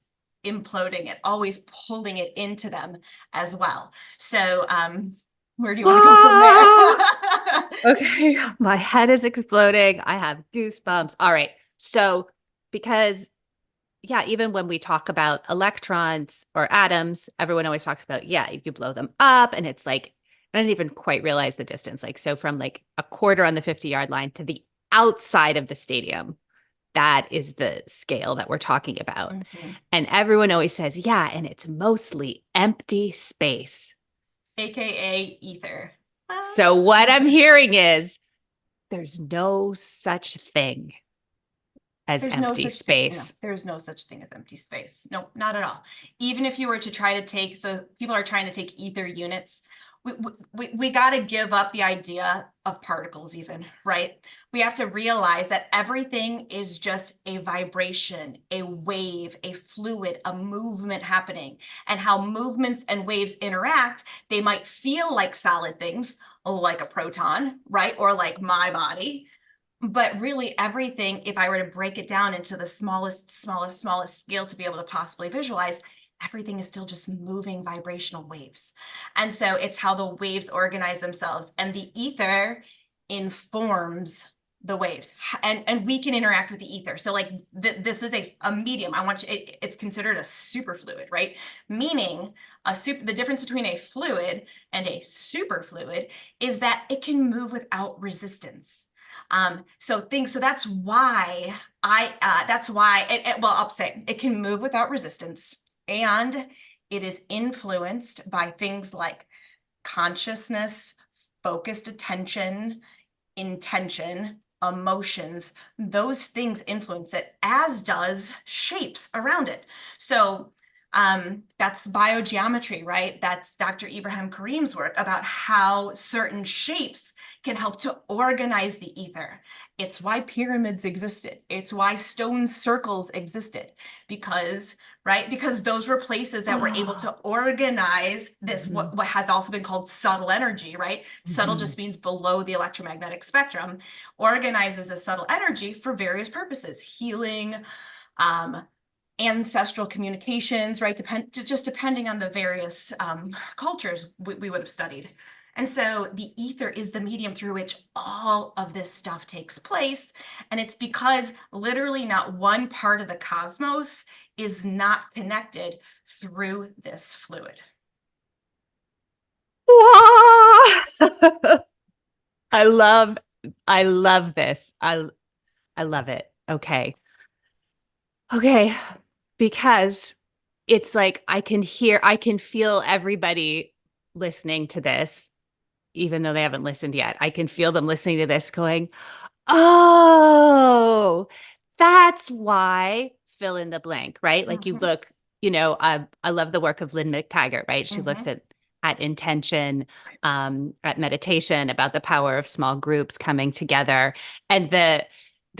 Speaker 3: imploding it, always pulling it into them as well. So where do you want to go from there?
Speaker 1: Okay, my head is exploding. I have goosebumps. All right. So because even when we talk about electrons or atoms, everyone always talks about, you blow them up and it's like, I didn't even quite realize the distance. Like, so from like a quarter on the 50-yard line to the outside of the stadium, that is the scale that we're talking about. Mm-hmm. And everyone always says, and it's mostly empty space.
Speaker 3: AKA ether.
Speaker 1: So what I'm hearing is there's no such thing as empty space.
Speaker 3: There's no such thing as empty space. No, not at all. Even if you were to try to take, so people are trying to take ether units, we got to give up the idea of particles even, right? We have to realize that everything is just a vibration, a wave, a fluid, a movement happening, and how movements and waves interact. They might feel like solid things, like a proton, right? Or like my body. But really everything, if I were to break it down into the smallest scale to be able to possibly visualize, everything is still just moving vibrational waves. And so it's how the waves organize themselves, and the ether informs the waves, and we can interact with the ether. So like this is a medium. I want you, it's considered a superfluid, right? Meaning the difference between a fluid and a superfluid is that it can move without resistance. So that's why well, I'll say it can move without resistance, and it is influenced by things like consciousness, focused attention, intention, emotions. Those things influence it, as does shapes around it. So that's biogeometry, right? That's Dr. Ibrahim Karim's work about how certain shapes can help to organize the ether. It's why pyramids existed. It's why stone circles existed, because, right? Because those were places that were able to organize this, what has also been called subtle energy, right? Subtle just means below the electromagnetic spectrum, organizes a subtle energy for various purposes, healing, ancestral communications, right? Depending on the various cultures we would have studied. And so the ether is the medium through which all of this stuff takes place. And it's because literally not one part of the cosmos is not connected through this fluid.
Speaker 1: I love this. I love it. Okay. Because it's like I can feel everybody listening to this, even though they haven't listened yet. I can feel them listening to this going, oh, that's why, fill in the blank, right? Like you look, I love the work of Lynn McTaggart, right? She looks at intention, at meditation, about the power of small groups coming together. And there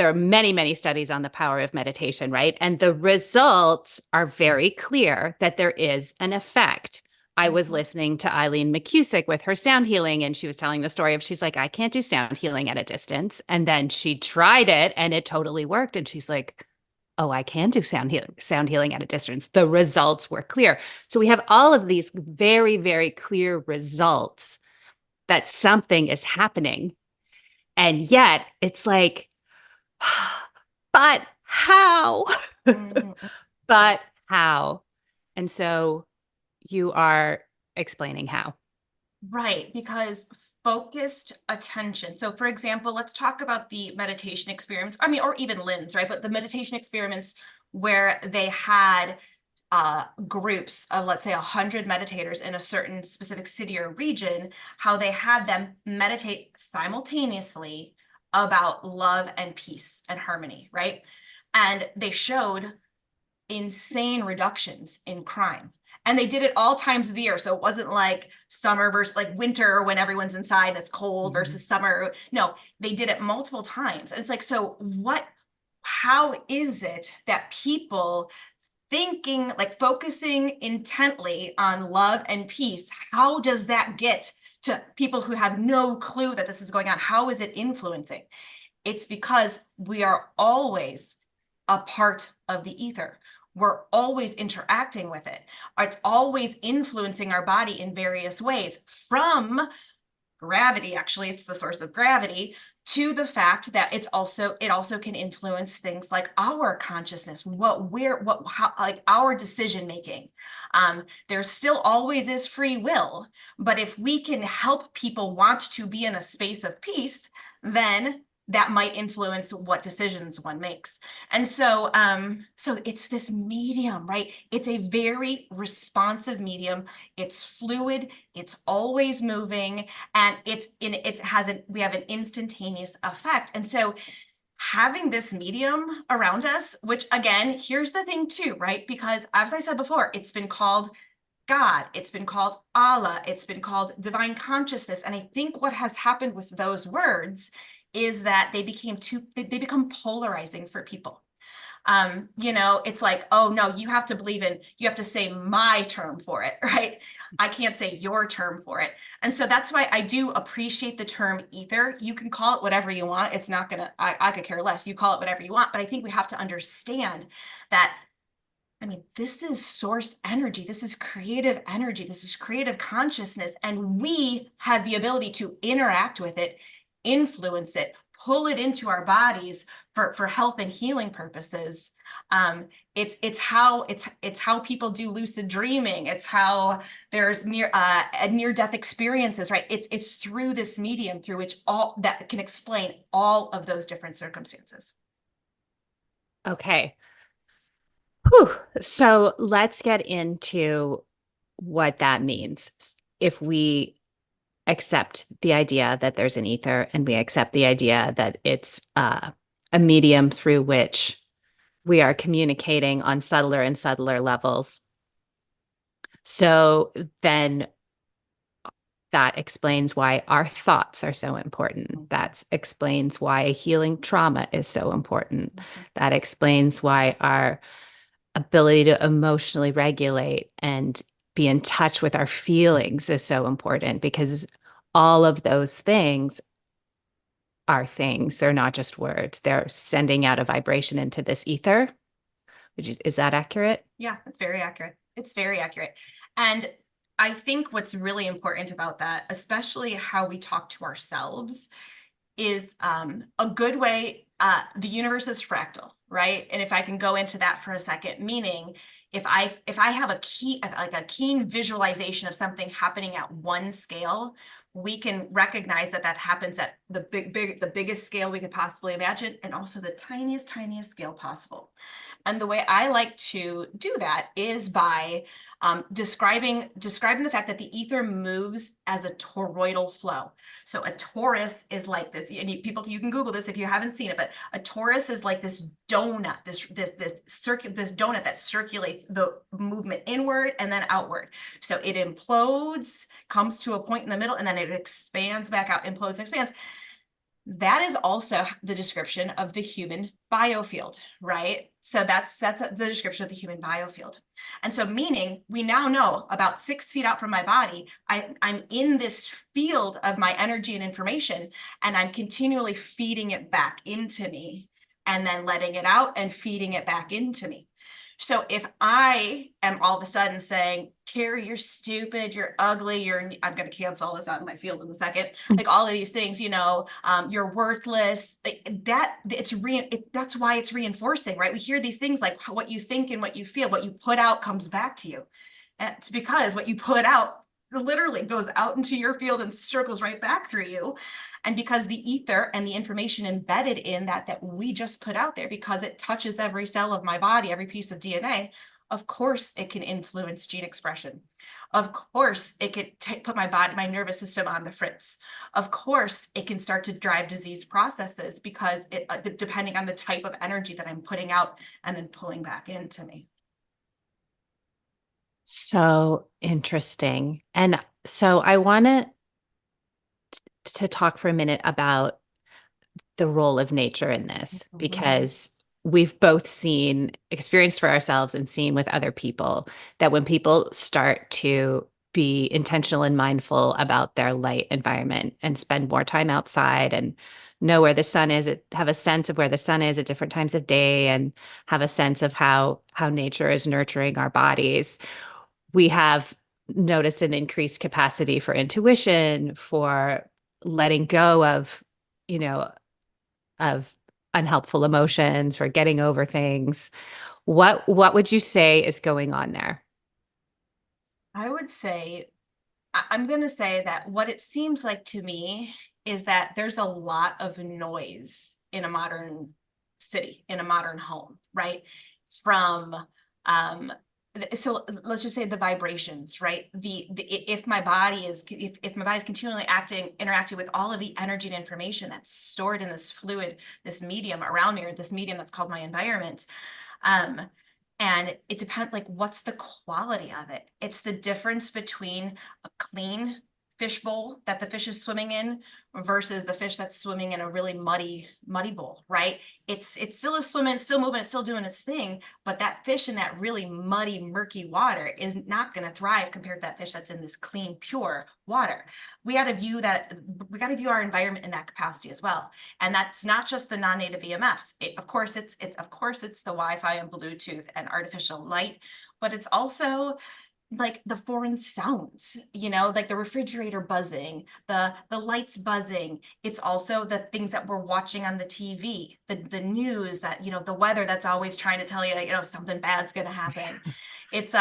Speaker 1: are many, many studies on the power of meditation, right? And the results are very clear that there is an effect. I was listening to Eileen McCusick with her sound healing, and she was telling the story of, she's like, I can't do sound healing at a distance. And then she tried it and it totally worked. And she's like, oh, I can do sound healing at a distance. The results were clear. So we have all of these very, very clear results that something is happening. And yet it's like, but how? But how? And so you are explaining how.
Speaker 3: Right, because focused attention. So for example, let's talk about the meditation experiments. I mean, or even Lynn's, right? But the meditation experiments where they had groups of, let's say, 100 meditators in a certain specific city or region, how they had them meditate simultaneously about love and peace and harmony, right? And they showed insane reductions in crime. And they did it all times of the year. So it wasn't like summer versus like winter when everyone's inside and it's cold versus summer. No, they did it multiple times. And it's like, so how is it that people thinking, like focusing intently on love and peace, how does that get to people who have no clue that this is going on? How is it influencing? It's because we are always a part of the ether. We're always interacting with it. It's always influencing our body in various ways, from gravity, actually, it's the source of gravity, to the fact that it also can influence things like our consciousness, how, like our decision making. There still always is free will, but if we can help people want to be in a space of peace, then that might influence what decisions one makes. And so it's this medium, right? It's a very responsive medium. It's fluid, it's always moving, and we have an instantaneous effect. And so having this medium around us, which again, here's the thing too, right? Because as I said before, it's been called God, it's been called Allah, it's been called divine consciousness. And I think what has happened with those words is that they become polarizing for people. It's like, oh no, you have to say my term for it, right? I can't say your term for it. And so that's why I do appreciate the term ether. You can call it whatever you want. It's not gonna, I could care less. You call it whatever you want, but I think we have to understand that, I mean, this is source energy. This is creative energy. This is creative consciousness. And we have the ability to interact with it, influence it, pull it into our bodies for health and healing purposes. It's how people do lucid dreaming. It's how there's near-death experiences, right? It's through this medium through which all that can explain all of those different circumstances.
Speaker 1: Okay. Whew. So let's get into what that means. If we accept the idea that there's an ether and we accept the idea that it's a medium through which we are communicating on subtler and subtler levels. So then that explains why our thoughts are so important. That explains why healing trauma is so important. That explains why our ability to emotionally regulate and be in touch with our feelings is so important, because all of those things are things. They're not just words. They're sending out a vibration into this ether. Is that accurate?
Speaker 3: Yeah, it's very accurate. It's very accurate. And I think what's really important about that, especially how we talk to ourselves, is a good way. The universe is fractal, right? And if I can go into that for a second, meaning if I have a keen visualization of something happening at one scale, we can recognize that happens at the biggest scale we could possibly imagine, and also the tiniest scale possible. And the way I like to do that is by describing the fact that the ether moves as a toroidal flow. So a torus is like this, and you can Google this if you haven't seen it, but a torus is like this donut, this donut that circulates the movement inward and then outward. So it implodes, comes to a point in the middle, and then it expands back out, implodes, expands. That is also the description of the human biofield, right? So that's the description of the human biofield. And so meaning we now know about 6 feet out from my body, I'm in this field of my energy and information, and I'm continually feeding it back into me and then letting it out and feeding it back into me. So if I am all of a sudden saying, Carrie, you're stupid, you're ugly, I'm going to cancel all this out in my field in a second. Like all of these things, you're worthless. That's why it's reinforcing, right? We hear these things like what you think and what you feel, what you put out comes back to you. And it's because what you put out literally goes out into your field and circles right back through you. And because the ether and the information embedded in that we just put out there, because it touches every cell of my body, every piece of DNA, of course it can influence gene expression. Of course it could put my nervous system on the fritz. Of course it can start to drive disease processes, because depending on the type of energy that I'm putting out and then pulling back into me.
Speaker 1: So interesting. And so I want to talk for a minute about the role of nature in this, because we've both experienced for ourselves and seen with other people that when people start to be intentional and mindful about their light environment and spend more time outside and know where the sun is, have a sense of where the sun is at different times of day, and have a sense of how nature is nurturing our bodies, we have noticed an increased capacity for intuition, for letting go of, of unhelpful emotions, for getting over things. What would you say is going on there?
Speaker 3: I would say, I'm going to say that what it seems like to me is that there's a lot of noise in a modern city, in a modern home, right? From so let's just say the vibrations, right? If my body is continually interacting with all of the energy and information that's stored in this fluid, this medium around me, or this medium that's called my environment, And it depends, like, what's the quality of it? It's the difference between a clean fish bowl that the fish is swimming in versus the fish that's swimming in a really muddy bowl, right? It's still a swimming, it's still moving, it's still doing its thing, but that fish in that really muddy, murky water is not going to thrive compared to that fish that's in this clean, pure water. We got to view our environment in that capacity as well. And that's not just the non-native EMFs. Of course, it's the Wi-Fi and Bluetooth and artificial light, but it's also like the foreign sounds, like the refrigerator buzzing, the lights buzzing. It's also the things that we're watching on the TV, the news, that, the weather that's always trying to tell you that, something bad's going to happen. It's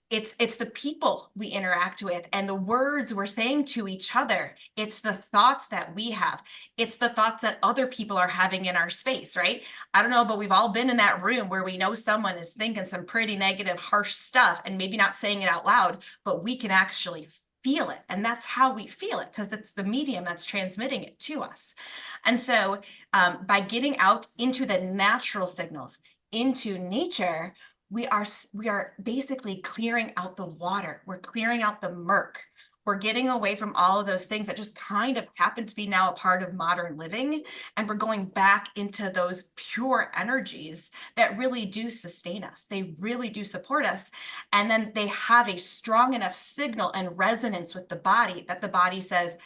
Speaker 3: it's the people we interact with and the words we're saying to each other. It's the thoughts that we have. It's the thoughts that other people are having in our space, right? I don't know, but we've all been in that room where we know someone is thinking some pretty negative, harsh stuff and maybe not saying it out loud, but we can actually feel it. And that's how we feel it, because it's the medium that's transmitting it to us. And so by getting out into the natural signals, into nature, we are basically clearing out the water. We're clearing out the murk. We're getting away from all of those things that just kind of happen to be now a part of modern living. And we're going back into those pure energies that really do sustain us. They really do support us. And then they have a strong enough signal and resonance with the body that the body says,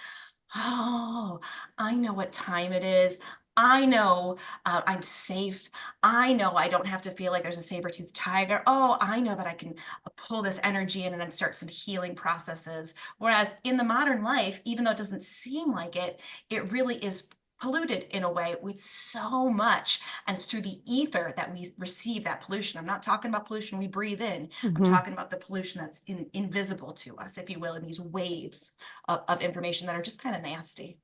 Speaker 3: oh, I know what time it is. I know I'm safe. I know I don't have to feel like there's a saber-toothed tiger. Oh, I know that I can pull this energy in and then start some healing processes. Whereas in the modern life, even though it doesn't seem like it, it really is polluted in a way with so much. And it's through the ether that we receive that pollution. I'm not talking about pollution we breathe in. I'm talking about the pollution that's invisible to us, if you will, in these waves of information that are just kind of nasty.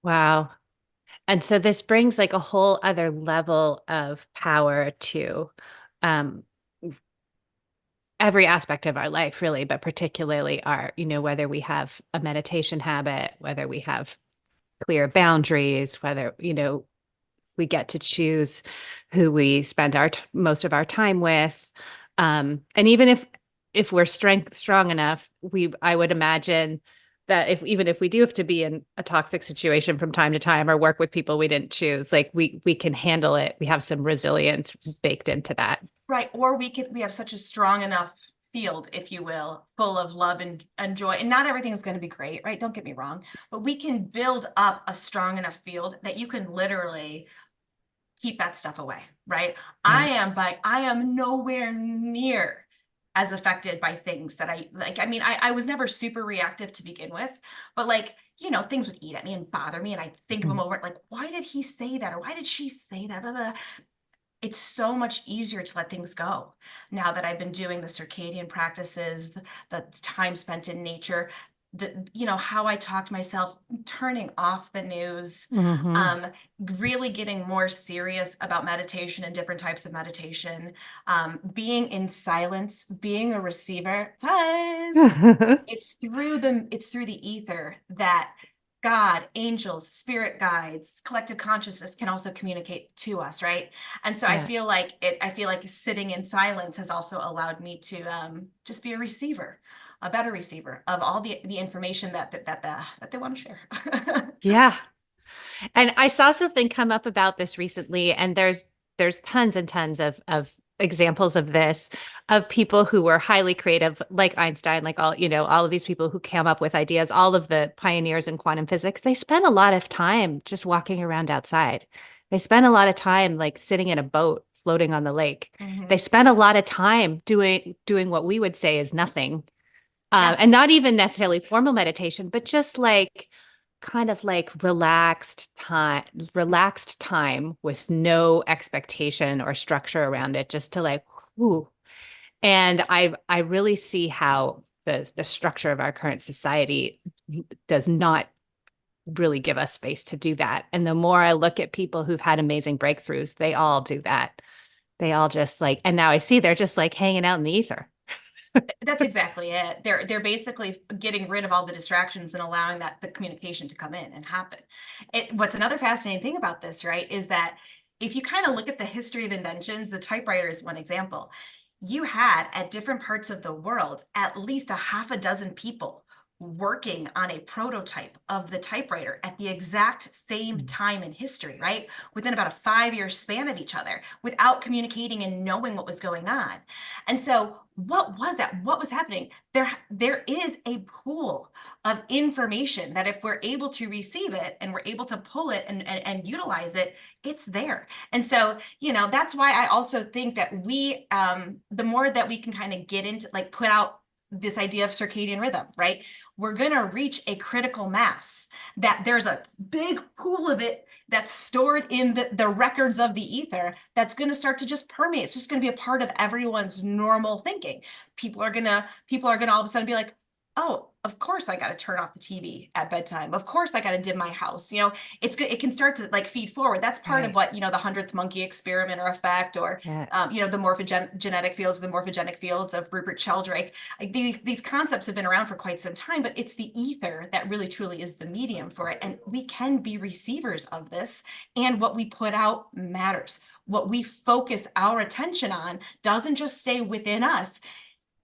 Speaker 1: Wow. And so this brings like a whole other level of power to um, every aspect of our life, really, but particularly our, whether we have a meditation habit, whether we have clear boundaries, whether, we get to choose who we spend most of our time with. And even if we're strong enough, I would imagine that even if we do have to be in a toxic situation from time to time or work with people we didn't choose, like we can handle it. We have some resilience baked into that.
Speaker 3: Right. Or we have such a strong enough field, if you will, full of love and joy. And not everything's going to be great, right? Don't get me wrong, but we can build up a strong enough field that you can literally keep that stuff away, right?
Speaker 1: Yeah.
Speaker 3: I am nowhere near as affected by things that I like. I mean, I was never super reactive to begin with, but like, things would eat at me and bother me. And I think of them over, like, why did he say that? Or why did she say that? Blah, blah. It's so much easier to let things go now that I've been doing the circadian practices, the time spent in nature, how I talk to myself, turning off the news,
Speaker 1: Mm-hmm.
Speaker 3: really getting more serious about meditation and different types of meditation, being in silence, being a receiver. Guys, it's through the ether that God, angels, spirit guides, collective consciousness can also communicate to us, right? And so
Speaker 1: Yeah.
Speaker 3: I feel like sitting in silence has also allowed me to just be a receiver, a better receiver of all the information that they want to share.
Speaker 1: Yeah. And I saw something come up about this recently, and there's tons and tons of examples of this, of people who were highly creative, like Einstein, like all of these people who came up with ideas, all of the pioneers in quantum physics. They spent a lot of time just walking around outside. They spent a lot of time like sitting in a boat floating on the lake. They
Speaker 3: Mhm.
Speaker 1: spent a lot of time doing what we would say is nothing,
Speaker 3: Yeah.
Speaker 1: and not even necessarily formal meditation, but just like kind of like relaxed time with no expectation or structure around it, just to like, whoo. And I really see how the structure of our current society does not really give us space to do that. And the more I look at people who've had amazing breakthroughs, they all do that. They all just like, and now I see they're just like hanging out in the ether.
Speaker 3: That's exactly it. They're basically getting rid of all the distractions and allowing the communication to come in and happen. What's another fascinating thing about this, right, is that if you kind of look at the history of inventions, the typewriter is one example. You had at different parts of the world, at least a half a dozen people working on a prototype of the typewriter at the exact same time in history, right? Within about a 5-year span of each other, without communicating and knowing what was going on. And so what was that? What was happening? There is a pool of information that if we're able to receive it and we're able to pull it and utilize it, it's there. And so, that's why I also think that we, the more that we can kind of get into, like, put out this idea of circadian rhythm, right? We're going to reach a critical mass, that there's a big pool of it that's stored in the records of the ether that's going to start to just permeate. It's just going to be a part of everyone's normal thinking. People are going to all of a sudden be like, oh, of course I got to turn off the TV at bedtime. Of course I got to dim my house. It's good. It can start to like feed forward. That's part of what, the 100th monkey experiment or effect, or, the morphogenetic fields, the morphogenic fields of Rupert Sheldrake. Like these concepts have been around for quite some time, but it's the ether that really truly is the medium for it. And we can be receivers of this. And what we put out matters. What we focus our attention on doesn't just stay within us.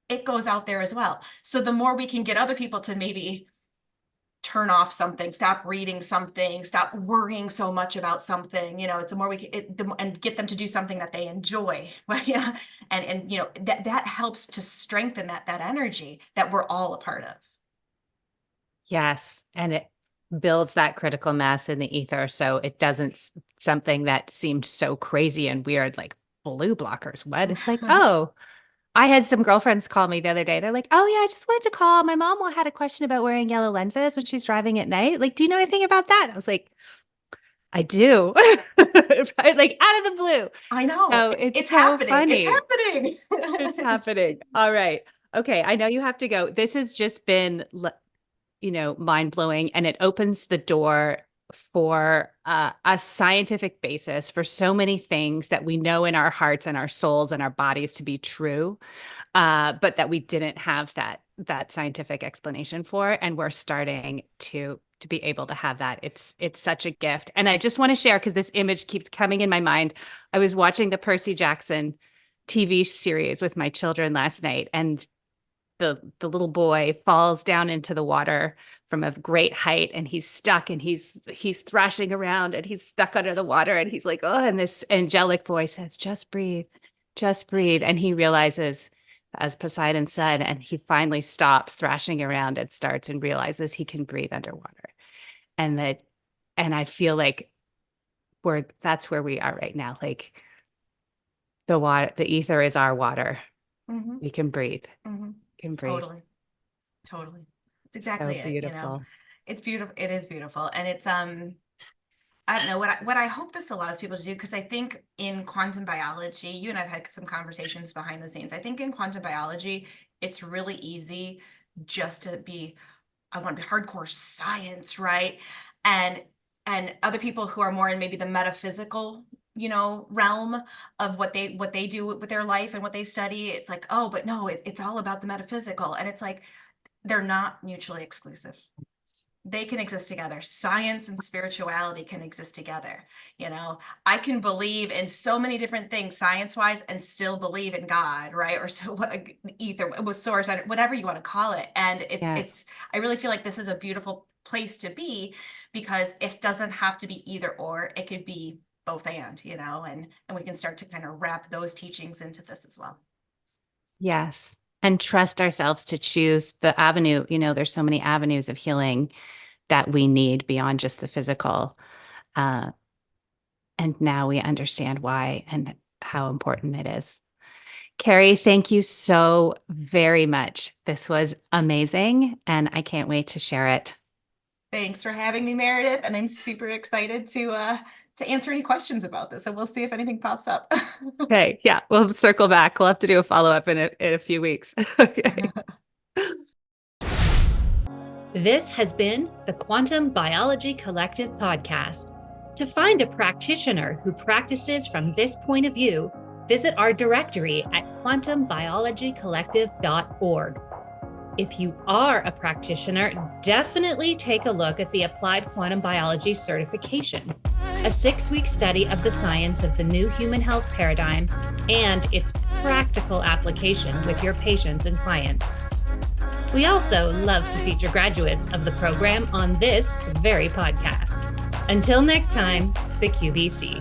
Speaker 3: It goes out there as well. So the more we can get other people to maybe turn off something, stop reading something, stop worrying so much about something, it's the more we can, and get them to do something that they enjoy. And that helps to strengthen that energy that we're all a part of.
Speaker 1: Yes. And it builds that critical mass in the ether. So it doesn't, something that seemed so crazy and weird, like blue blockers. What? It's like, oh, I had some girlfriends call me the other day. They're like, oh yeah, I just wanted to call. My mom had a question about wearing yellow lenses when she's driving at night. Like, do you know anything about that? I was like, I do. Right? Like out of the blue.
Speaker 3: I know.
Speaker 1: So it's so
Speaker 3: happening.
Speaker 1: funny.
Speaker 3: It's happening.
Speaker 1: It's happening. All right. Okay. I know you have to go. This has just been, mind blowing, and it opens the door for a scientific basis for so many things that we know in our hearts and our souls and our bodies to be true, but that we didn't have that scientific explanation for, and we're starting to be able to have that. It's such a gift. And I just want to share, because this image keeps coming in my mind. I was watching the Percy Jackson TV series with my children last night, and the little boy falls down into the water from a great height, and he's stuck, and he's thrashing around, and he's stuck under the water, and he's like, oh, and this angelic voice says, just breathe. And he realizes, as Poseidon said, and he finally stops thrashing around and starts and realizes he can breathe underwater. And I feel like that's where we are right now. Like the ether is our water.
Speaker 3: Mm-hmm.
Speaker 1: We can breathe.
Speaker 3: Mm-hmm.
Speaker 1: Can breathe.
Speaker 3: Totally. It's exactly
Speaker 1: so
Speaker 3: it.
Speaker 1: Beautiful.
Speaker 3: It's beautiful. It is beautiful. And it's, I don't know what I hope this allows people to do, because I think in quantum biology, you and I've had some conversations behind the scenes. I think in quantum biology, it's really easy just to be, I want to be hardcore science, right? And other people who are more in maybe the metaphysical, realm of what they do with their life and what they study, it's like, oh, but no, it's all about the metaphysical. And it's like, they're not mutually exclusive. They can exist together. Science and spirituality can exist together. I can believe in so many different things science-wise and still believe in God, right? Or so what ether with source, whatever you want to call it. And it's I really feel like this is a beautiful place to be, because it doesn't have to be either or. It could be both and we can start to kind of wrap those teachings into this as well.
Speaker 1: Yes. And trust ourselves to choose the avenue. There's so many avenues of healing that we need beyond just the physical. And now we understand why and how important it is. Carrie, thank you so very much. This was amazing, and I can't wait to share it.
Speaker 3: Thanks for having me, Meredith. And I'm super excited to answer any questions about this. And we'll see if anything pops up.
Speaker 1: Okay. Yeah. We'll circle back. We'll have to do a follow-up in a few weeks. Okay.
Speaker 4: This has been the Quantum Biology Collective podcast. To find a practitioner who practices from this point of view, visit our directory at quantumbiologycollective.org. If you are a practitioner, definitely take a look at the Applied Quantum Biology certification. a 6-week study of the science of the new human health paradigm and its practical application with your patients and clients. We also love to feature graduates of the program on this very podcast. Until next time, the QBC.